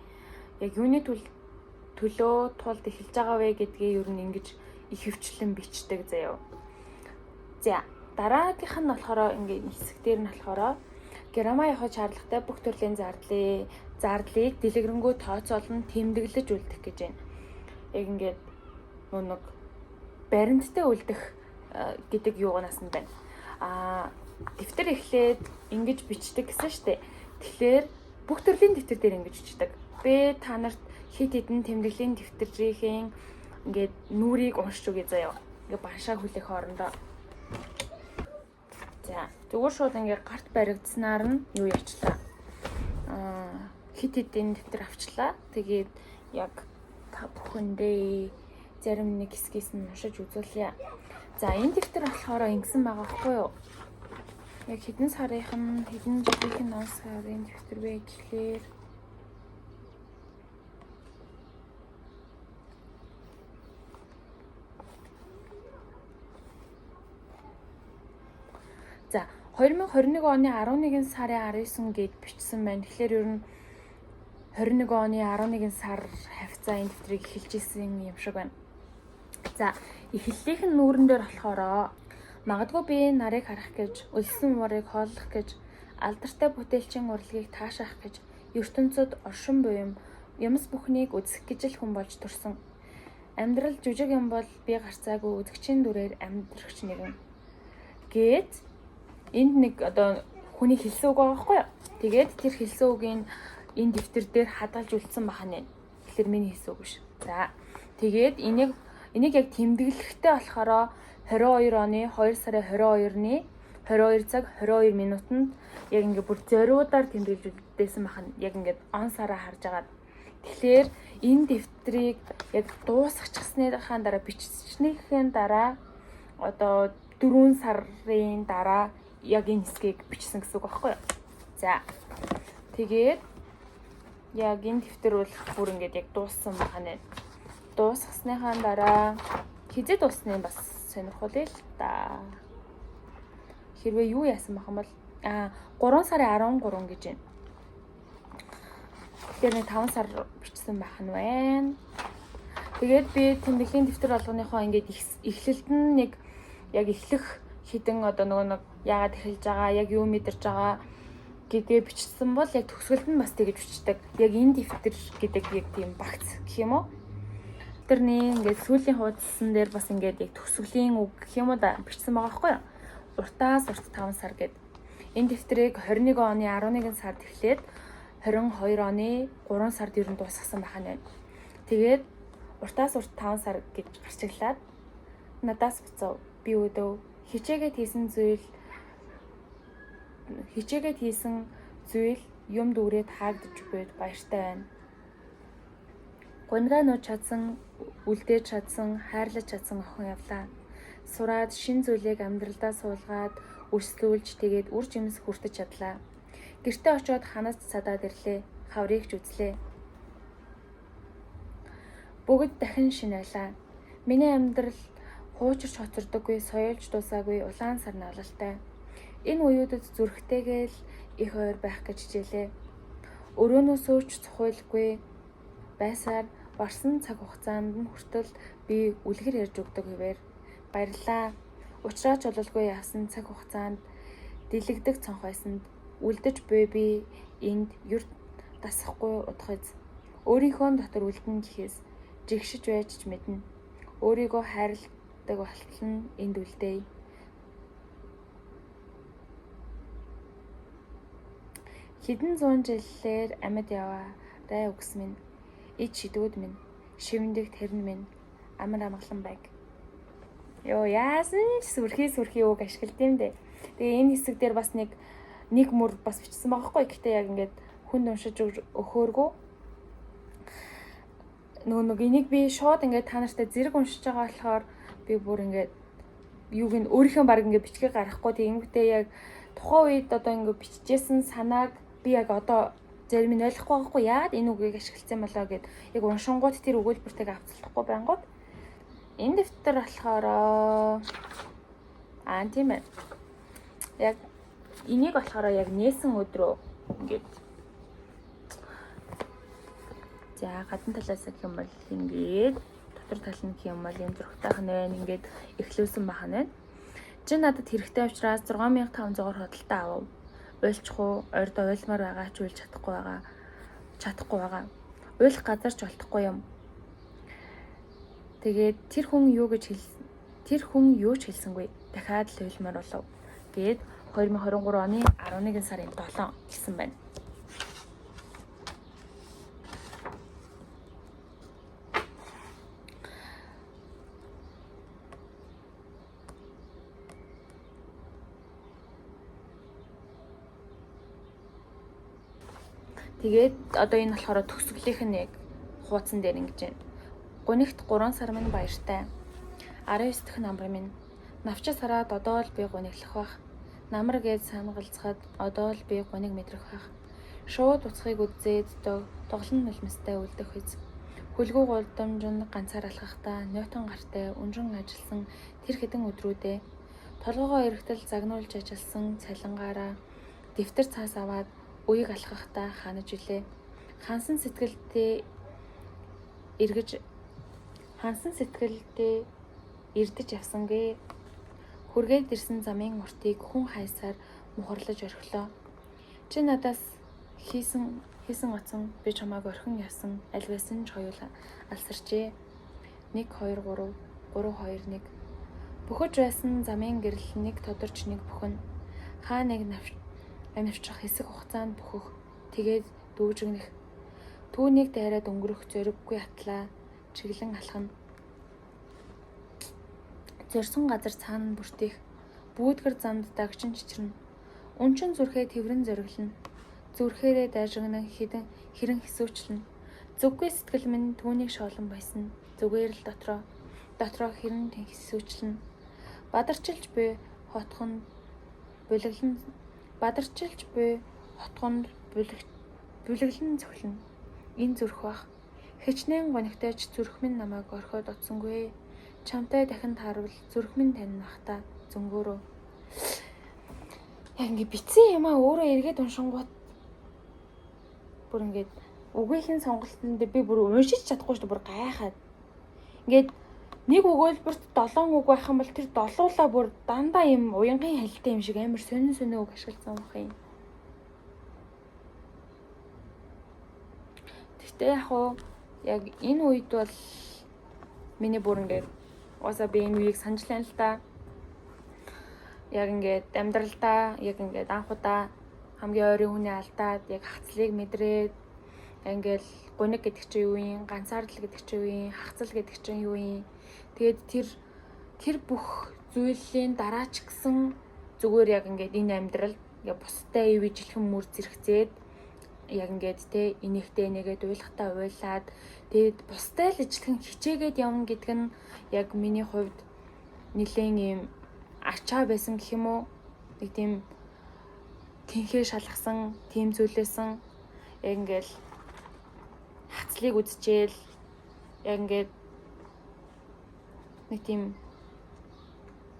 Яг юуны төлөө тулд эхэлж байгаа вэ гэдгээ ер нь ингэж их хөвчлэн бичдэг заяа. За дараагийнх нь болохоор ингээд хэсэг дээр нь болохоор грамма явах шаардлагатай бүх төрлийн зардлыг дэлгэрэнгүй тооцоолон тэмдэглэж үлдэх гэж байна. Яг ингээд нэг баримттай үлдэх гэдэг юугаас нь байна. Дэвтэр эхлээд ингэж бичдэг гэсэн штэ. Тэгэхээр бүх төрлийн дэвтэр дээр ингэж бичдэг. Би та нарт хэд хэдэн тэмдэглэлийн дэвтрийн ингээд нүрийг уншиж өгье заяа. Ингээ баншаа хүлээх хоорондоо. За зүгээр шууд ингээ гарт баригдсанаар нь юу яачлаа. Хэд хэдэн дэвтэр авчлаа. Тэгээд яг та бүхэндээ зарим нэг хэсгээс нь уншиж үзүүлье. За энэ дэвтэр болохоор ингэсэн байгаа байхгүй юу? Яг хэдэн сарын хэдэн жилийн сарын дэвтэр вэ гэхлээр за 2021 оны 11 сарын 19 гээд бичсэн байна. Тэгэхээр ер нь 21 оны 11 сар хавцаа энэ дэвтрийг эхэлж исэн юм шиг байна. За эхлэлийнх нь нүүрэн дээр болохоор магадгүй би нарыг харах гэж, өлсөн морыг хооллох гэж, алдартай бүтээлчийн урлагийг таашаах гэж, ертөнцөд оршин буйм юмс бүхнийг үзэх гэж л хүн болж төрсөн. Амьдрал жүжиг юм бол би гарцаагүй үзэгчийн дүрээр амьдрахч нэгэн. Гээд энд нэг одоо хүний хэлсэн үг байгаа байхгүй юу? Тэгээд тэр хэлсэн үгийг энэ дэвтэр дээр хадгалж үлдсэн бахна. Тэгэхээр миний хэлсэн үг биш. За тэгээд энийг яг тэмдэглэхтэй болохоор 22 оны 2 сарын 22-ны 22 цаг 22 минутанд яг ингээд бүр зориудаар тэмдэглэж үлдээсэн бахна. Яг ингээд он сараа харж агаад. Тэгэхээр энэ дэвтрийг яг дуусгачихсныхаа дараа бичснийхээ дараа одоо 4 сарын дараа яг энэ хэсгийг бичсэн гэсэн үг байхгүй юу? За. Тэгээд яг энэ дэвтэр бол бүр ингээд яг дууссан байна. Дуусгасныхаа дараа хизээ дуусны бас сонирхолтой л та. Хэрвээ юу яасан бах юм бол 3 сарын 13 гэж байна. Тэр нэг 5 сар бичсэн байх нь байна. Тэгээд би тэмдэглэлийн дэвтэр болгоныхоо ингээд эхлэлд нь нэг яг эхлэх хідэн одоо нөгөө нэг яагаад эхэлж байгаа, яг юу мэдэрч байгаа гэдгээ бичсэн бол яг төгсгөлд нь бас тэгэж бичдэг. Яг энэ дэвтэр гэдэг яг тийм багц гэх юм уу? Тэрний ингээд сүүлийн хуудсан дээр бас ингээд яг төгсгөлийн үг гэх юм уу да бичсэн байгаа байхгүй юу? Уртаас урт 5 сар гэд. Энэ дэвтрийг 21 оны 11 сард эхлээд 22 оны 3 сард ер нь дуусгасан байх нь байна. Тэгээд уртаас урт 5 сар гэж гарчиглаад надаас буцав. Би өдөө хичээгээд хийсэн зүйл юм дүүрээд хаагдж байд баяртай байна. Гунгаа нууж чадсан, үлдээж чадсан, хайрлаж чадсан охин явлаа. Сураад шин зүйлийг амьдралдаа суулгаад, өрсөлдүүлж тэгээд үр жимс хүртэж чадлаа. Гэртээ очиод ханаас цадаад ирлээ. Хаврыг ч үзлээ. Бүгд дахин шинэлээ. Миний амьдрал хуучирч хоцордоггүй, соёолж дуусаагүй улаан сар навлалтай. Энэ үеүүдэд зүрхтэйгээл их ойр байх гэж хичээлээ. Өрөөнөөсөө ч цохиулгүй байсаар барсан цаг хугацаанд нь хүртэл би үлгэр ярьж өгдөг хэвээр баярлаа. Учраач ололгүй явсан цаг хугацаанд дэлгдэг цонх байсанд үлдэж буй би энд юрт дасахгүй утгаж өөрийнхөө дотор үлдэн гэхээс жигшиж байж ч мэднэ. Өөрийгөө хайрладаг болтол нь энд үлдээе. Хэдэн зуун жилээр амьд яваарай үгс минь, ид шидүүд минь, шивэндэх тэрн минь, амар амгалан байг. Йоо яасан ч сүрхий үг ашиглад юм дээ. Тэгээ энэ хэсэг дээр бас нэг мөр бас бичсэн байгаа хгүй. Гэхдээ яг ингээд хүнд уншиж өгөөргөө. Нөгөө энийг би шууд ингээд та нартай зэрэг уншиж байгаа болохоор би бүр ингээд юуг нь өөрийнхөө баг ингээд бичгээ гаргахгүй. Тэгэнгүүтээ яг тухайн үед одоо ингээд бичижсэн санааг би яг одоо зарим нь ойлгохгүй байхгүй яагаад энэ үгийг ашигласан болоо гэд яг уншингууд тэр өгүүлбэртэйг авцлахгүй байнгут энэ дэвтэр болохоор тийм ээ яг энийг болохоор яг нээсэн өдрөө ингээд за гадна талаас гэх юм бол ингээд дотор тал нь гэх юм бол энэ зургатайх нь байна ингээд эхлүүлсэн байх нь байна. Чи надад хэрэгтэй учраас 6500-аар хөдөлтөй авав. Уйлчихгүй, ойрдоо уйлмаар байгаа ч уйлж чадахгүй байгаа. Уйлах газар ч олдохгүй юм. Тэгээд тэр хүн юу ч хэлсэнгүй. Дахиад л уйлмаар болов. Гээд 2023 оны 11 сарын 7 гэсэн байна. Тэгээд одоо энэ болохоор төгсгөлийнх нь яг хуудсан дээр ингэж байна. Гунигт 3 сар минь баяртай. 19 дахь намар минь. Навчаа сараад одоо л би гуниглах бах. Намар гээд санагалцахад одоо л би гуниг мэдрэх бах. Шууд уцхыг үзээд тоглон нулимстай үлдэх үз. Хөлгөө гудамж нь ганцаар алхахдаа Ньютон гартай өнжин ажилласан тэр хэдэн өдрүүдээ толгоогоо эргэтэл загнуулж ажилласан цалингаараа дэвтэр цаас аваад үеийг алхахдаа ханаж илээ. Хансан сэтгэлдээ эрдэж явсангээ. Хүргээд ирсэн замын уртыг хүн хайсаар мухарлаж орхилоо. Чи надаас хийсэн оцсон би чамайг орхин явсан аль байсан ч хоёул алсарчээ. 1 2 3 3 2 1 бөхөж байсан замын гэрэл нэг тодорч нэг бүхэн хаа нэг навчрах хэсэг хугацаанд бөхөх тэгээд дүүжигнэх түүнийг дайраад өнгөрөх зориггүй атлаа чиглэн алхана. Зорсон газар цаана бүртих бүүдгэр замд дагчин чичрэн унчин зүрхээ тэврэн зориглоно. Зүрхээрээ дайжигнан хэрэн хэсүүчлэн зүггүй сэтгэл минь түүнийг шоолон байсан. Зүгээр л дотроо хэрэн хэсүүчлэн бадарчилж буй хотхонд бүлэглэн цохилно. Энэ зүрх бах. Хичнээн гонигтойч зүрх минь намайг орхиод оцсонгүй. Чамтай дахин таарвал зүрх минь тань бахта зөнгөөрөө. Яг ингэ битсэн юм аа өөрөө эргээд уншингууд бүр ингээд үгийнхэн сонголтонд би бүр уншиж чадахгүй шүү дээ, бүр гайхаад. Ингээд нэг өгүүлбэрт 7 үг байх юм бол тэр 7-уулаа бүр дандаа юм уянгын хэлтэй юм шиг амар сонин үг ашигласан байх юм. Гэхдээ яг энэ үед бол миний бүр ингээд уусаа би энэ үеийг санаж байна л да. Яг ингээд амьдралдаа яг ингээд анхудаа хамгийн ойрын хүний алдаад яг хацлыг мэдрээд ингээл гуниг гэдэг чинь юу юм, ганцаардал гэдэг чинь юу юм, хагцал гэдэг чинь юу юм. Тэгээд тэр бүх зүйлийн дараа ч гэсэн зүгээр яг ингээд энэ амьдрал яг бустай ивэжлэхэн мөр зэрэгцээд яг ингээд те энийхтэй нэгээд уйлахтаа уйлаад тэгээд бустай л ижилхэн хичээгээд явна гэдэг нь яг миний хувьд нэлээд юм ачаа байсан гэх юм уу. Нэг тийм тэнхээ шалгасан, тийм зүйлээсэн яг ингээд хацлыг үзчихээл яг ингээд нэг тийм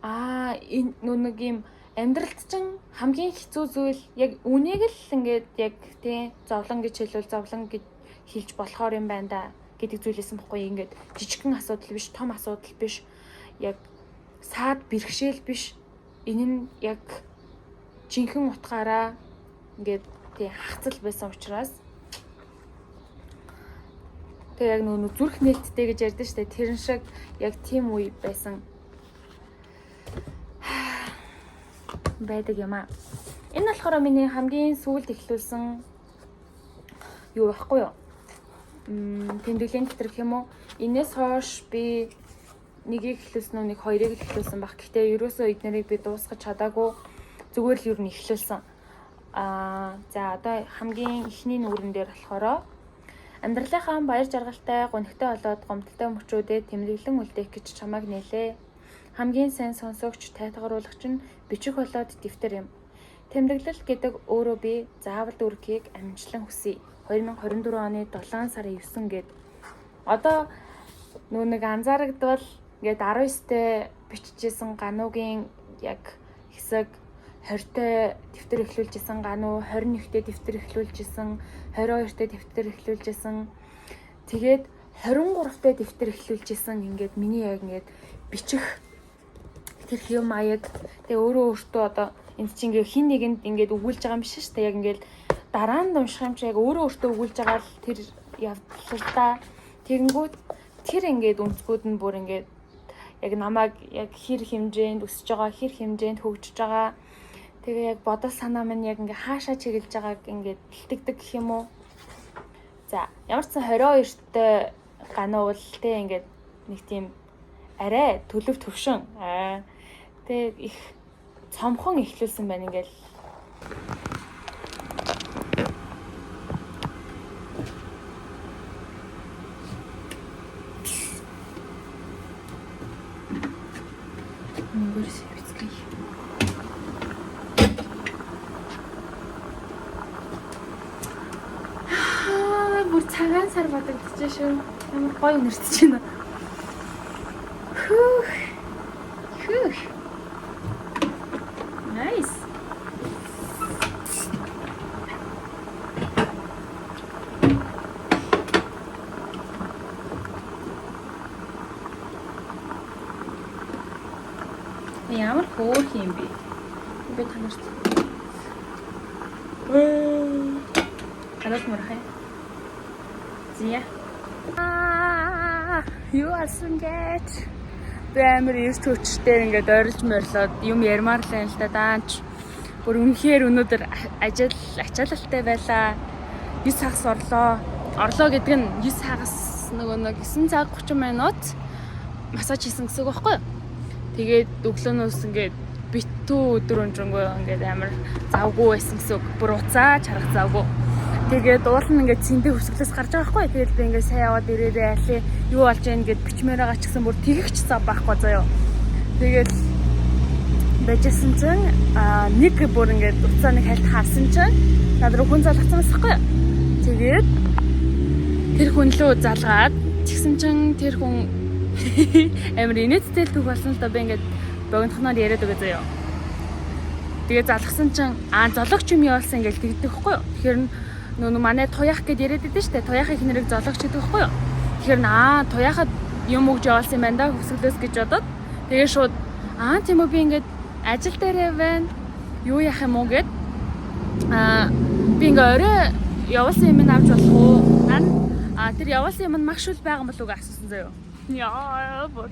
энэ нэг юм амьдралд чинь хамгийн хэцүү зүйл яг үнийг л ингээд яг тий зовлон гэж хэлвэл зовлон гэж хэлж болохоор юм байна да гэдэг зүйлээсэн бохгүй. Ингээд жижигхэн асуудал биш, том асуудал биш, яг саад бэрхшээл биш. Энэ нь яг жинхэнэ утгаараа ингээд тий хацал байсан учраас тэгээ яг нөө зүрх нээлттэй гэж ярьдэн штэ, тэрэн шиг яг тийм үе байсан байдаг юм аа. Энэ болохоор миний хамгийн сүүлд эхлүүлсэн юу байхгүй юу? Тэмдэглэлийн дэвтэр гэх юм уу? Энээс хойш би нэгийг эхлүүлсэн үү, нэг хоёрыг эхлүүлсэн баг. Гэхдээ ерөөсөө эднэрийг би дуусгаж чадаагүй. Зүгээр л юу н эхлүүлсэн. За одоо хамгийн ихний нүүрэн дээр болохоор амьдралынхаа баяр жаргалтай, гонхтой болоод гомдолтой мөчүүдэд тэмдэглэн үлдээх гэж чамайг нээлээ. Хамгийн сайн сонсогч, тайтгаруулагч нь бичих болоод дэвтэр юм. Тэмдэглэл гэдэг өөрөө би заавал дүрхийг амжилтлан хүсье. 2024 оны 7 сарын 9 гээд одоо нэг анзаарагдвал ингээд 19-т бичижсэн гануугийн яг хэсэг 20-т дэвтэр эхлүүлжсэн гануу, 21-т дэвтэр эхлүүлжсэн, 22-т дэвтэр эхлүүлжсэн. Тэгээд 23-т дэвтэр эхлүүлжсэн. Ингээд миний яг ингээд бичих тэр хэв маяг тэгээ өөртөө одоо энд чинь ингээ хин нэгэнд ингээд өгүүлж байгаа юм биш шүү дээ. Яг ингээд дараа нь унших юм чи яг өөртөө өгүүлж байгаа л тэр явдлаа. Тэгэнгүүт тэр ингээд өнцгүүд нь бүр ингээд яг намайг яг хэр хэмжээнд өсөж байгаа, хэр хэмжээнд хөгжиж байгаа. Тэгээ яг бодол санаа минь яг ингээ хаашаа чиглэж байгааг ингээд бэлтгэдэг гэх юм уу. За ямар ч сан 22-т гануул те ингээд нэг тийм арай төлөв төвшин тэгээ их цомхон эхлүүлсэн байна ингээл. Бүр цагаан сар бодогдож шүү. Ямар гоё нэрсэж байна. Nice. Ямар хөөх юм бэ? Би танарт. Хараад мөрхөө. Зя. Юу асан гэж? Би амар эрт хүчтэй ингээд ойрлж морилоод юм ярмаар л юм л та даанч. Бүр үнэхээр өнөөдөр ачаалалтай байлаа. 9 хагас орлоо. Орлоо гэдэг нь 9 хагас нэг 9 цаг 30 минут массаж хийсэн гэсэн үг байхгүй юу? Тэгээд өглөөнөөс ингээд битүү өдөр өнжөнгөө ингээд амар завгүй байсан гэсэн үг. Бүр уцаа чарах завгүй. Тэгээд уул нь ингээд цэндээ хөсгөлөөс гарч байгаа байхгүй. Тэгээд би ингээд сайн яваад ирээрээ аль юу болж байна гэд бичмээр байгаа ч гэсэн бүр тэгэгч зав байхгүй заяа. Тэгээд бэжсэн чинь нэг бүр ингээд уцаа нэг хальт харсан чинь над руу хүн залгацсан байхгүй. Тэгээд тэр хүн лөө залгаад тэгсэн чинь тэр хүн амар инээдтэй л төг болсон л да. Би ингээд богинохноор яриад байгаа заяа. Тэгээд залгсан чинь зологч юм явуулсан ингээд тэгдэг байхгүй юу. Тэгэхээр нөө манай туяах гэд яриад байдаг шүү дээ. Туяахын их нэрийг зоологч гэдэг байхгүй юу? Тэгэхээр туяахад юм өгж явуулсан юм байна да хөсгөлөөс гэж бодоод тэгээ шууд тийм үү би ингээд ажил дээрээ байна. Юу яах юм уу гэд би ингээ орой явуулсан юм авч болох уу? Тэр явуулсан юм нь магшуул байгаа болов уу гэж асуусан заяа. Яа бод.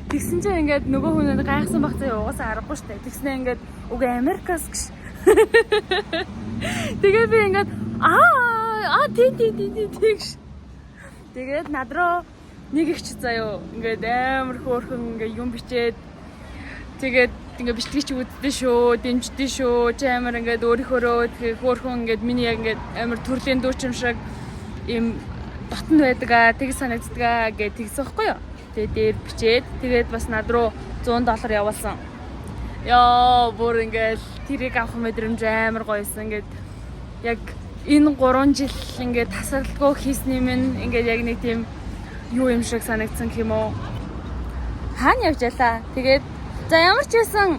Тэгсэн чинь ингээд нөгөө хүн гайхсан баг заяа угаасаа аргагүй штэ. Тэгснээ ингээд уг Америкас гэж. Тэгээ би ингээд тий. Тэгээд над руу нэг ихч заяа ингээд амар хөөрхөн ингээд юм бичээд тэгээд ингээ бичлэгч үүддээ шүү, дэмждээ шүү. Чи амар ингээд өөрийнхөө хөөрхөн ингээд миний яг ингээд амар төрлийн дүүч юм шиг ийм дотн байдаг тэг санагддаг гэж тэгсэн байхгүй юу. Тэгээд дээр бичээд тэгээд бас над руу $100 явуулсан. Яа, бүр ингээд тэрийг авах мэдрэмж амар гоёсэн. Ингээд яг энэ 3 жил ингээд тасралтгүй хийсний минь ингээд яг нэг тийм юу юм шиг санагдсан юм уу? Хаана явж ялаа? Тэгээд за ямар ч байсан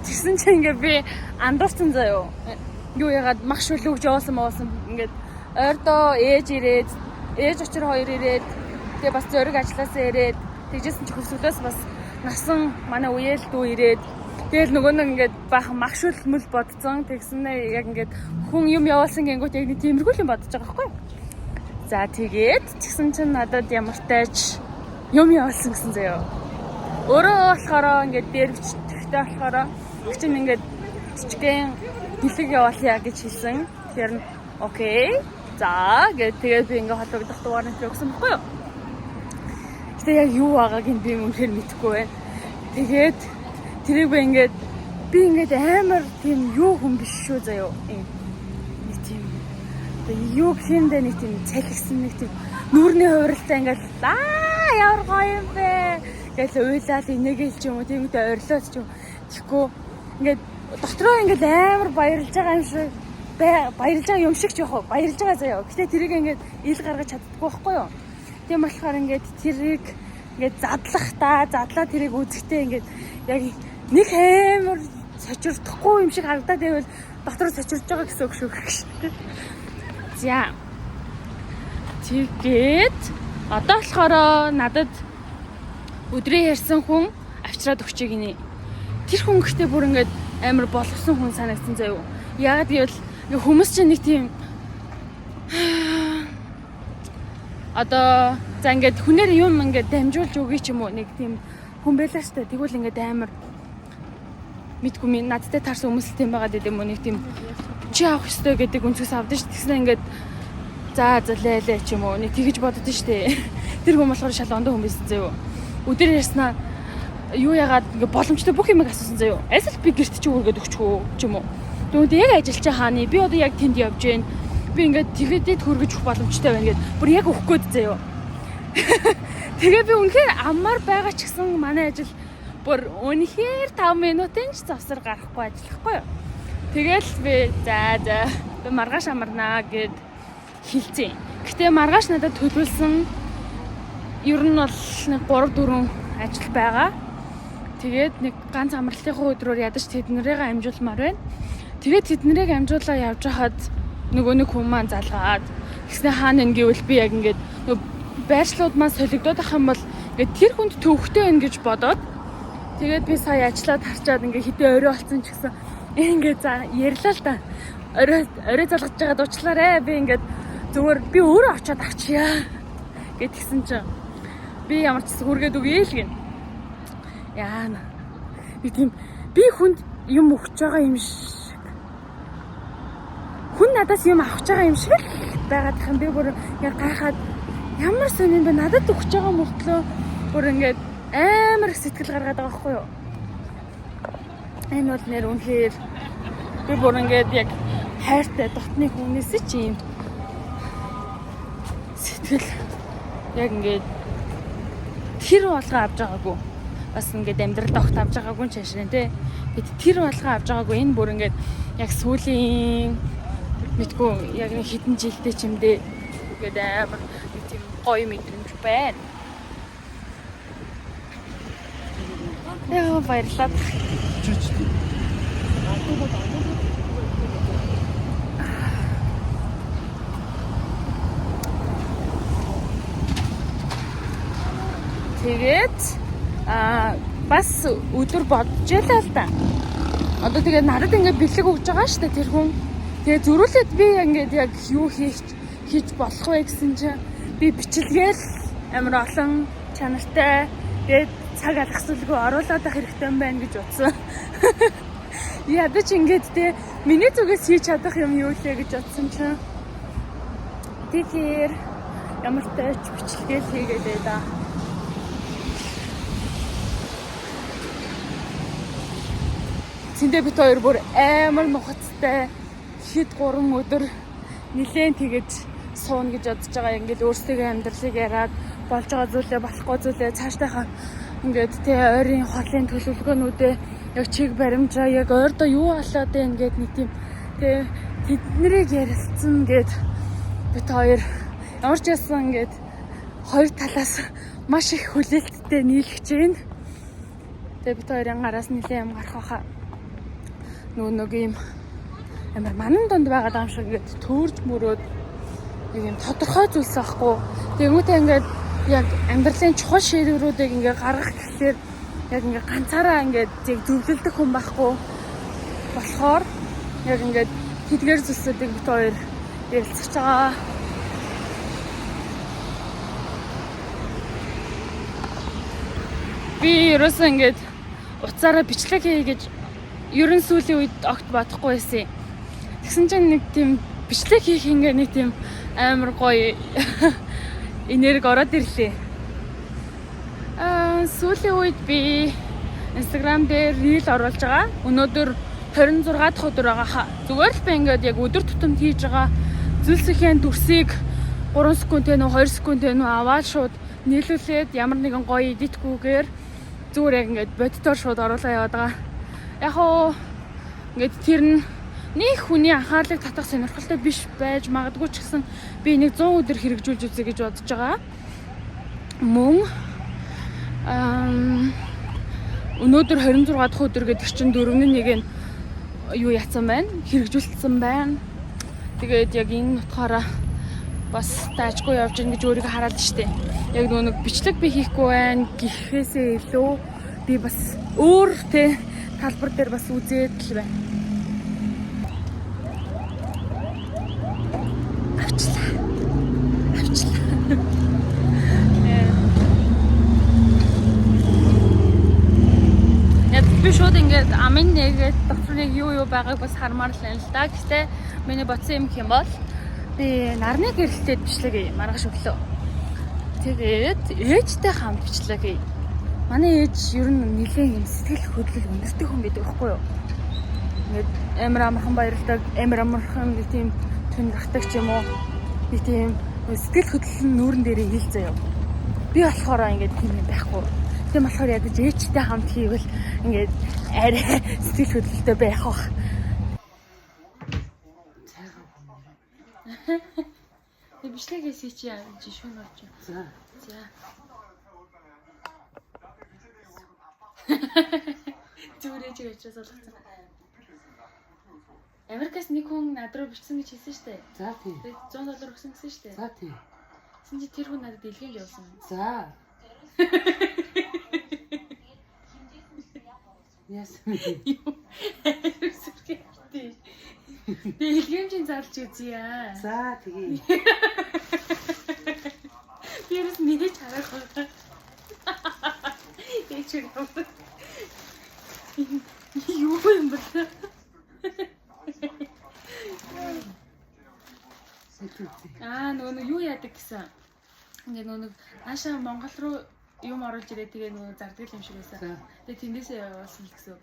тэгсэн чинь ингээд би андуурсан заяо. Юу ягаад магшуул өгж явуулсан ингээд ойрдоо ээж очир хоёр ирээд тэгээ бас зөриг ажилласаа ирээд тэгжсэн чи хөсгөлөөс бас насан манай үеэл дүү ирээд тэгэл нөгөө нэг ингээд баахан магшуул мөл бодцсон тэгснээ яг ингээд хүн юм явуулсан гингүүт яг нэг тиймэрхүү юм бодож байгаа байхгүй. За тэгээд тэгсэн чинь надад ямартайч юм явуулсан гэсэн заяо. Өөрөө болохоор ингээд дээр биччихтэй болохоор чинь ингээд цэцгэн дэлэг явуулъя гэж хэлсэн. Тэгэхээр окей. За тэгээд би ингээд холбогдох дугаар нь өгсөн байхгүй юу? Гэтэ яг юу байгааг нь би үнэхээр мэдэхгүй байна. Тэгээд тэрийг би ингээд амар тийм юу хүн биш шүү заяо. Нэг тийм юу хийндээ нэг тийм цалгисан нэг тийм нүүрний хувиралтай ингээд ямар гоё юм бэ гэж уйлаад инээгээл ч юм уу тиймээ ойрлоод ч юм. Тэгэхгүй ингээд дотроо ингээд амар баярлж байгаа юм шиг баярлж байгаа юм шиг ч яах вэ? Баярлж байгаа заяа. Гэтэ тэрийг ингээд ил гаргаж чаддаггүй байхгүй юу? Тийм болохоор ингээд тэрийг ингээд задлаа тэрийг үзэхдээ ингээд яг нэг амар сочирдохгүй юм шиг харагдаад байвал дотроо сочирж байгаа гэсэн үг шүү гэх. За. Тэгээд одоо болохоор надад өдрийн ярьсан хүн авчираад өгчээ гинэ. Тэр хүн гэхдээ бүр ингээд амар болгосон хүн санагдсан заяа. Яагаад гэвэл хүмүүс чинь нэг тийм одоо за ингээд хүнээр юм ингээд дамжуулж өгье ч юм уу нэг тийм хүн байлаа штэ. Тэгвэл ингээд амар мэдгүй минь надтай таарсан хүмүүс л тийм байгаад идэм үү нэг тийм чи авах ёстой гэдэг үнцгээс авдсан штэ. Тэгснэ ингээд за лээ ч юм уу нэг тэгэж боддоо штэ. Тэр хүн болохоор шал ондоо хүн байсан заяа. Өдөр ярьснаа юу яагаад ингээд боломжтой бүх юмыг асуусан заяа. Эсвэл би гэрт чи үргээд өгчихөө ч юм уу. Тэгвэл яг ажиллаж байгаа хааны би одоо яг тэнд явж гээ. Би ингээд тэгэдэд хөргөж өгөх боломжтой байна гэд бүр яг өгөх гээд заяа. Тэгээ би үнэхээр аммаар байгаа ч гэсэн манай ажил бүр үнэхээр 5 минутын ч завсар гарахгүй ажиллахгүй юу. Тэгэл би за би маргааш амарнаа гэд хэлцээ. Гэтэ маргааш надад төлөвлөсөн ер нь бол нэг 3-4 ажил байгаа. Тэгээд нэг ганц амралтын өдрөөр ядаж тэднэрийг амжуулмаар байна. Тэгээд тэднэрийг амжуулаа явж хахад нөгөө нэг хүн маань залгаад тэгснэ хаана ин гэвэл би яг ингээд нөгөө байршлууд маань солигдоод ах юм бол ингээд тэр хүнд төвхтэй байна гэж бодоод тэгээд би сая ажиллаад харчаад ингээд хитэ орой болсон ч гэсэн ингээд за ярьлаа л да. Орой залгаж байгаа дуучлаарэ. Би ингээд зүгээр би өөрөө очиод авчия гэдгсэн чинь би ямар ч сүргээд үгүй л гин. Яана. Би тийм би хүнд юм өгч байгаа юм шиг. Хүн надаас юм авч байгаа юм шиг л байгаад их юм. Би бүр яг гайхаад ямар сонин бэ надад өгч байгаа мөртлөө бүр ингээд амар сэтгэл гаргаад байгаа байхгүй юу? Энэ бол нэр үнэхээр би бүр ингээд яг хайртай дотны хүнээс чи юм сэтгэл яг ингээд тэр болгоо авч байгаагүй. Бас ингээд амьдрал огт авч байгаагүй ч шашрын тий. Гэт тэр болгоо авч байгаагүй. Энэ бүр ингээд яг сүүлийн мэдгүй яг хэдэн жилдээ ч юм дээ. Ингээд амар тийм гоё мэдрэмж байна. Яа баярлалаа. Тэгээд бас өдөр бодож ялаа л да. Одоо тэгээд надад ингээд бэлэг өгж байгаа шүү дээ тэр хүн. Тэгээд зөрүүлээд би ингээд яг юу хийж болох вэ гэсэн чинь би бичлэгээл амар олон чанартай тэгээд цаг алгасуулгүй оруулаад авах хэрэгтэй юм байна гэж утсан. Ядаж ингээд те миний зүгээс хийж чадах юм юу лээ гэж утсан чинь. Тэгэхээр ямар тач бичлэгээл хийгээд байда. Цэндээ бит хоёр бүр амар нухацтай хэд 3 өдөр нилээн тэгэж сууна гэж бодож байгаа. Ингээд өөрсдөө амьдралыг яриад болж байгаа зүйлээ болохгүй зүйлээ цаашдаа ингээд тэ ойрын холын төлөвлөгөөнүүдээ яг чиг баримжаа яг ойрдоо юу болоод вэ ингээд нэг тийм тэ тэднэрийг ярилцсан гэд бит хоёр ямар ч ясан ингээд хоёр талаас маш их хүлээлттэй нийлж байна. Тэгээ бит хоёрын гараас нилээн юм гарах байхаа. Нэг юм амар манан донд байгаа юм шиг ингээд төөрж мөрөөд нэг юм тодорхой зүйлс байхгүй. Тэгмээтэй ингээд яг амьдралын чухал шийдвэрүүдийг ингээд гаргах гэхлээр яг ингээд ганцаараа ингээд яг зөвлөлдөх хүн байхгүй болохоор яг ингээд тэдгээр зүйлсүүдийг бит хоёр ярилцж байгаа. Би ерөөсөө ингээд уцаараа бичлэг хий гэж ерөн сүүлийн үед огт бодохгүй байсан. Тэгсэн чинь нэг тийм бичлэг хийх ингээ нэг тийм амар гоё энерги ороод ирлээ. Сүүлийн үед би Instagram дээр reel оруулж байгаа. Өнөөдөр 26 дахь өдөр байгаа. Зүгээр л би ингээд яг өдөр тутамд хийж байгаа зүйлсийн дүрсийг 3 секунд нөө 2 секунд нөө аваад шууд нийлүүлээд ямар нэгэн гоё эдитгүүгээр зүгээр яг ингээд бодитоор шууд оруулаа яваад байгаа. Яг оо ингээд тэр нь нэг хүний анхаарлыг татах сонирхолтой биш байж магадгүй ч гэсэн би нэг 100 өдөр хэрэгжүүлж үзье гэж бодож байгаа. Мөн өнөөдөр 26 дахь өдөр гэдэг чинь 4-1-ийг юу яцсан байна? Хэрэгжүүлсэн байна. Тэгээд яг энэ утгаараа бас таажгүй явж ийн гэж өөрийгөө хараад штэ. Яг нэг бичлэг би хийхгүй байна гэхээсээ илүү би бас өөр тэ талбар дээр бас үзээд л байна. Авчлаа. Яг би шууд ингээд амин нэгээд докторыг юу байгааг бас хармаар л байна л да. Гэхдээ миний бодсон юм хэм бол би нарны гэрэлтэд бичлэг маргааш өглөө. Тэгээд ээжтэй хамт бичлэг. Манай ээж ер нь нэлээд юм сэтгэл хөдлөл өндөртэй хүн байдаг байхгүй юу? Ингээд амар амархан баярлдаг, амар амархан нэг тийм тунрахдаг ч юм уу. Нэг тийм сэтгэл хөдлөл нь нүүрэн дээрээ хил заяа. Би болохоор ингээд тийм юм байхгүй. Тийм болохоор ядаж ээжтэй хамт хийвэл ингээд арай сэтгэл хөдлөлтэй байх бах. Тэг бичлэг хийсэй чи шүүн орж. За. Зүрэж гэж солилцсон. Америкаас нэг хүн над руу бичсэн гэж хэлсэн штэ. За тийм. $100 өгсөн гэсэн штэ. За тийм. Тэгсэн чи тэр хүн надад дэлгэн л явуулсан. За. Ясмин. Дэлгэмжийн зарлж үзье. За тэгье. Тэрс нээж харах байна. Юу юм бэ? Нөгөө юу яадаг гэсэн. Ингээ нөгөө наашаа Монгол руу юм оруулж ирээ тэгээ нөгөө зардаг юм шиг байсан. Тэгээ тэндээсээ явуулсан л гэсэн.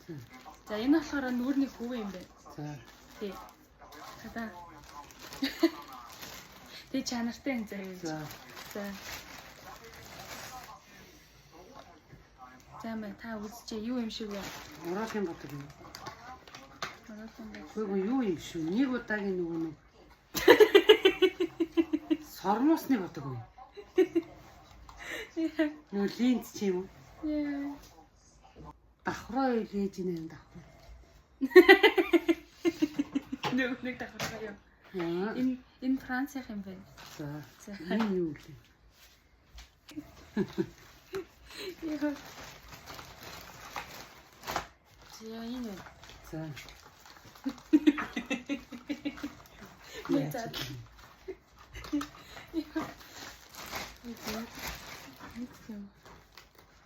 За энэ болохоор нүүрний хүү юм байна. За. Тий. Хата. Тий чанартай юм заяа. За. За. За мэн та үзчихээ юу юм шиг вэ? Ураахын батар юм. Хөөе юу юм шүү? Нэг удаагийн нөгөө нэг сормосны батар уу? Нөө линз ч юм уу? Давхраа илээж нэ давхраа. Нэг давхраа юу? Энэ Францын юм байна. За. Энэ юу вэ? Яа. Зяа энэ. За. За.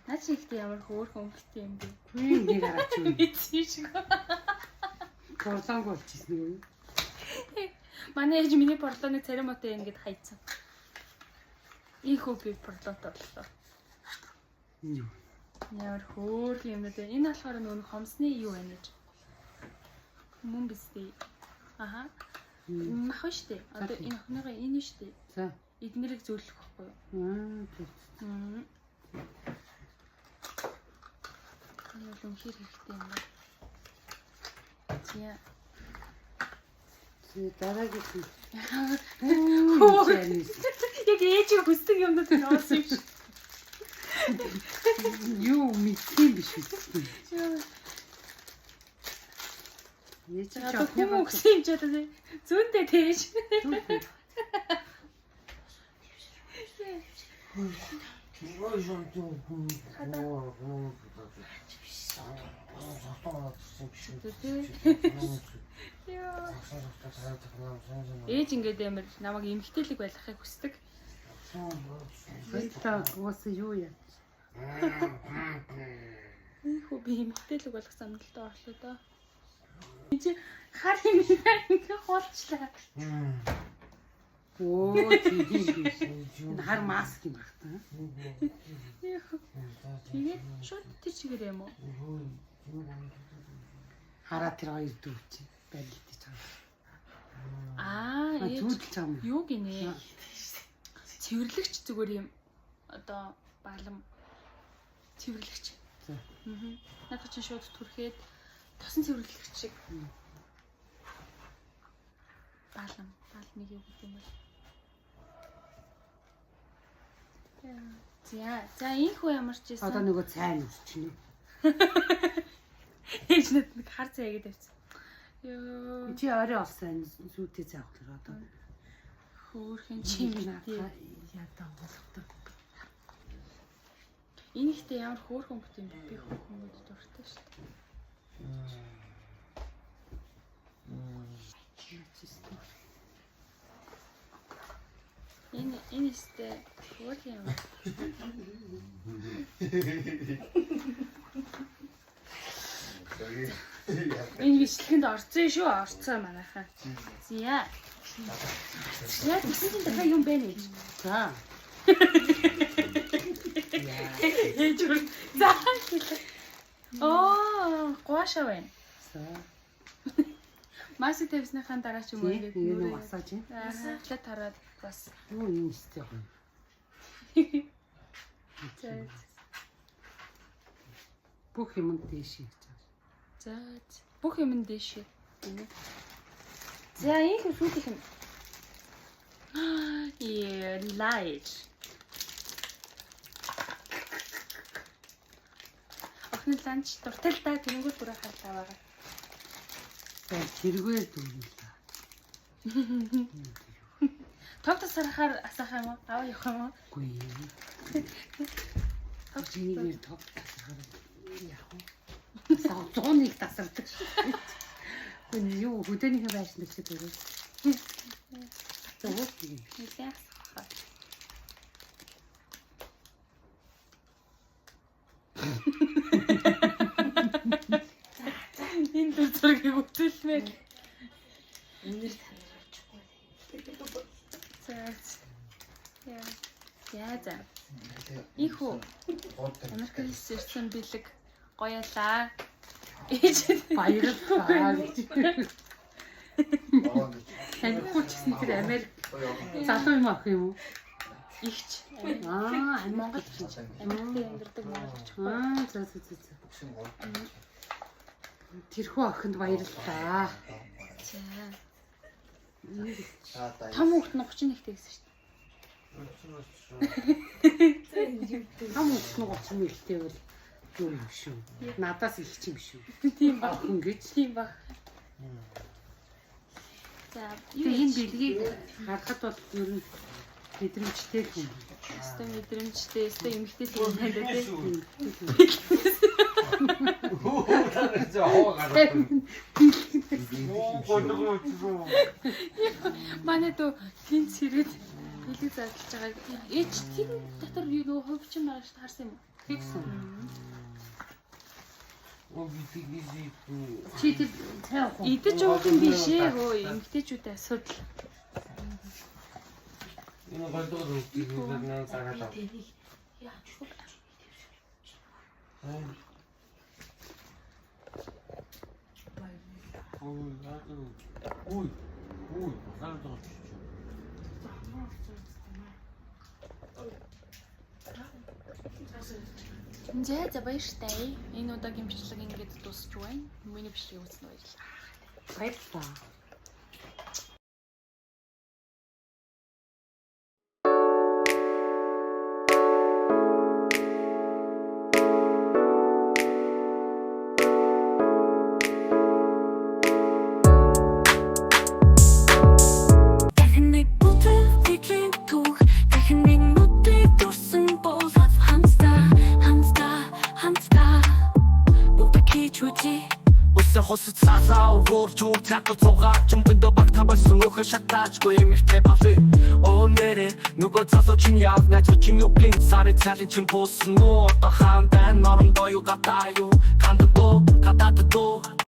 Наач ихтэй ямар хөөрхөн өнгөтэй юм бэ? Хин нэг гараач юу. Тийш. Борлонг болчихсон юм. Манай ээж миний борлооны церемонтой ингэж хайцсан. Ийхүү би борлоотой боллоо. Ямар хөөрхөн юм бэ? Энэ болохоор нөгөө хомсны юу байна гэж. Мөн биз дээ. Аха. Мах штэ. Одоо энэ охиныгоо энэ штэ. За. Эднэрийг зөөлөх байхгүй юу? Энэ бол үнхээр хэрэгтэй юм байна. Зя. Дараагийн. Яг ээжийг хүсдэг юмнууд явуулсан юм шиг. Юу мэдсэн биш үү? Ээж одоо хүмүүс өгсөн юм ч одоо зүүнтэй тээж. Ээж ингээд амар намайг эмгтээлэг байлгахыг хүсдэг. Та уус юу яа? Ийхүү би эмгтээлэг болгох саналтай орлоо доо. Чи хар юм ингээ хуулчлаа. Оо тийм. Хар маск юм байна та. Тэгээд шууд тэр чигээр юм уу? Хараа тэр хоёр дүүч барилдаж байгаа. Ээж зүудж байгаа юм. юу гинэ? Цэвэрлэгч зүгээр юм. Одоо балам цэвэрлэгч. Надад ч шууд түрхээд тосон цэвэрлэгч шиг. Балмыг юу гэдэг юм бол. За энэ хүү ямар ч байсан. Одоо нөгөө цайн үсчихнэ. Ээж нэг хар цай ягээд авчихсан. Ёо. Чи орой олсон зүйтэй заах хэрэг одоо. Хөөрхөн чимэгтэй. Ядаа болгодог. Энэ ихтэй ямар хөөрхөн өнгөтэй юм бэ? Би хөөрхөнгөд дуртай шүү дээ. Энэ ихтэй хөөрхөн юм. Энэ бичлэгэнд орцсон шүү, орцсон манайхаа. Зя. Яг бичлэгийн дахиад юм бэ нэ? За. Ээж үр. За. Оо, гоошаа байна. За. Маси тавьсныхаа дараа ч юм уу ингэ нэг массаж юм. Ахлаа тараад бас. Юу юм сте гоё. Бүх юм дэшээ. За. Бүх юм дэшээ. За, энэ сүүлийнх нь. Лайж. Охин ланч дуртай л да тэнгуү бүрэ харлаа байгаа. Тэргээр дүүнэ. Тогтос сарахаар асаах юм уу? Аваа явах юм уу? Үгүй. Тогтсны тог тасахаар яах вэ? Савцоныг тасардаг шүү. Үгүй юу хөдөөнийхөө байшин дээр дөрөв. Зөв тийм. Нилээ асаах. Энэ төр зургийг өтөлмээр. Энэр танилцчихгүй. За. Ихүү. Америкээс ирсэн бэлэг гоёлаа. Ээж баярлалаа гэж. Танихгүй ч гэсэн тэр Америк залуу юм ах юм уу? ихч. Монгол ихч. Америкт амьдардаг монголч. За. Тэрхүү охинд баярлалаа. За. Том хүүхэд нь 31-тэй гэсэн шүү дээ. Том хүүхэд нь 31-тэй бол юу юм шүү. Надаас их ч юм шүү. Тийм баг. Охин гэж. Тийм баг. За, Тэгээ энэ бэлгийг харахад бол ер нь Мэдрэмжтэй хүн. Өстой мэдрэмжтэй, өстой эмгтэй л юм байна тий. Манай дөө гинц хэрэг хэлийг задлж байгаа. Ээж тэр дотор юу нөө хөвчин байгаа шүү харсан юм уу? Тэгсэн. Чи Чи тэр цай уу? Идэж уух юм биш ээ хөө эмгтэйчүүдийн асуудал. энэ голдоор үтгийг нэг цагаатаа. Яаж вэ? Ой, голдоор. За баяртай. Энэ удаагийн бичлэг ингээд дуусч байна. Миний бичлэгийг үзсэн баярлалаа. Баярлалаа. Хосод сасаа уурч чаддаг цугаат ч бэндэ баг табасан өхөр шатаачгүй юм ихтэй бафи Онэрэ нөгөө цасоо чин явна чин юблин сари цалин чин посноо одоо хаан дан норм дою гатаю кандо гатато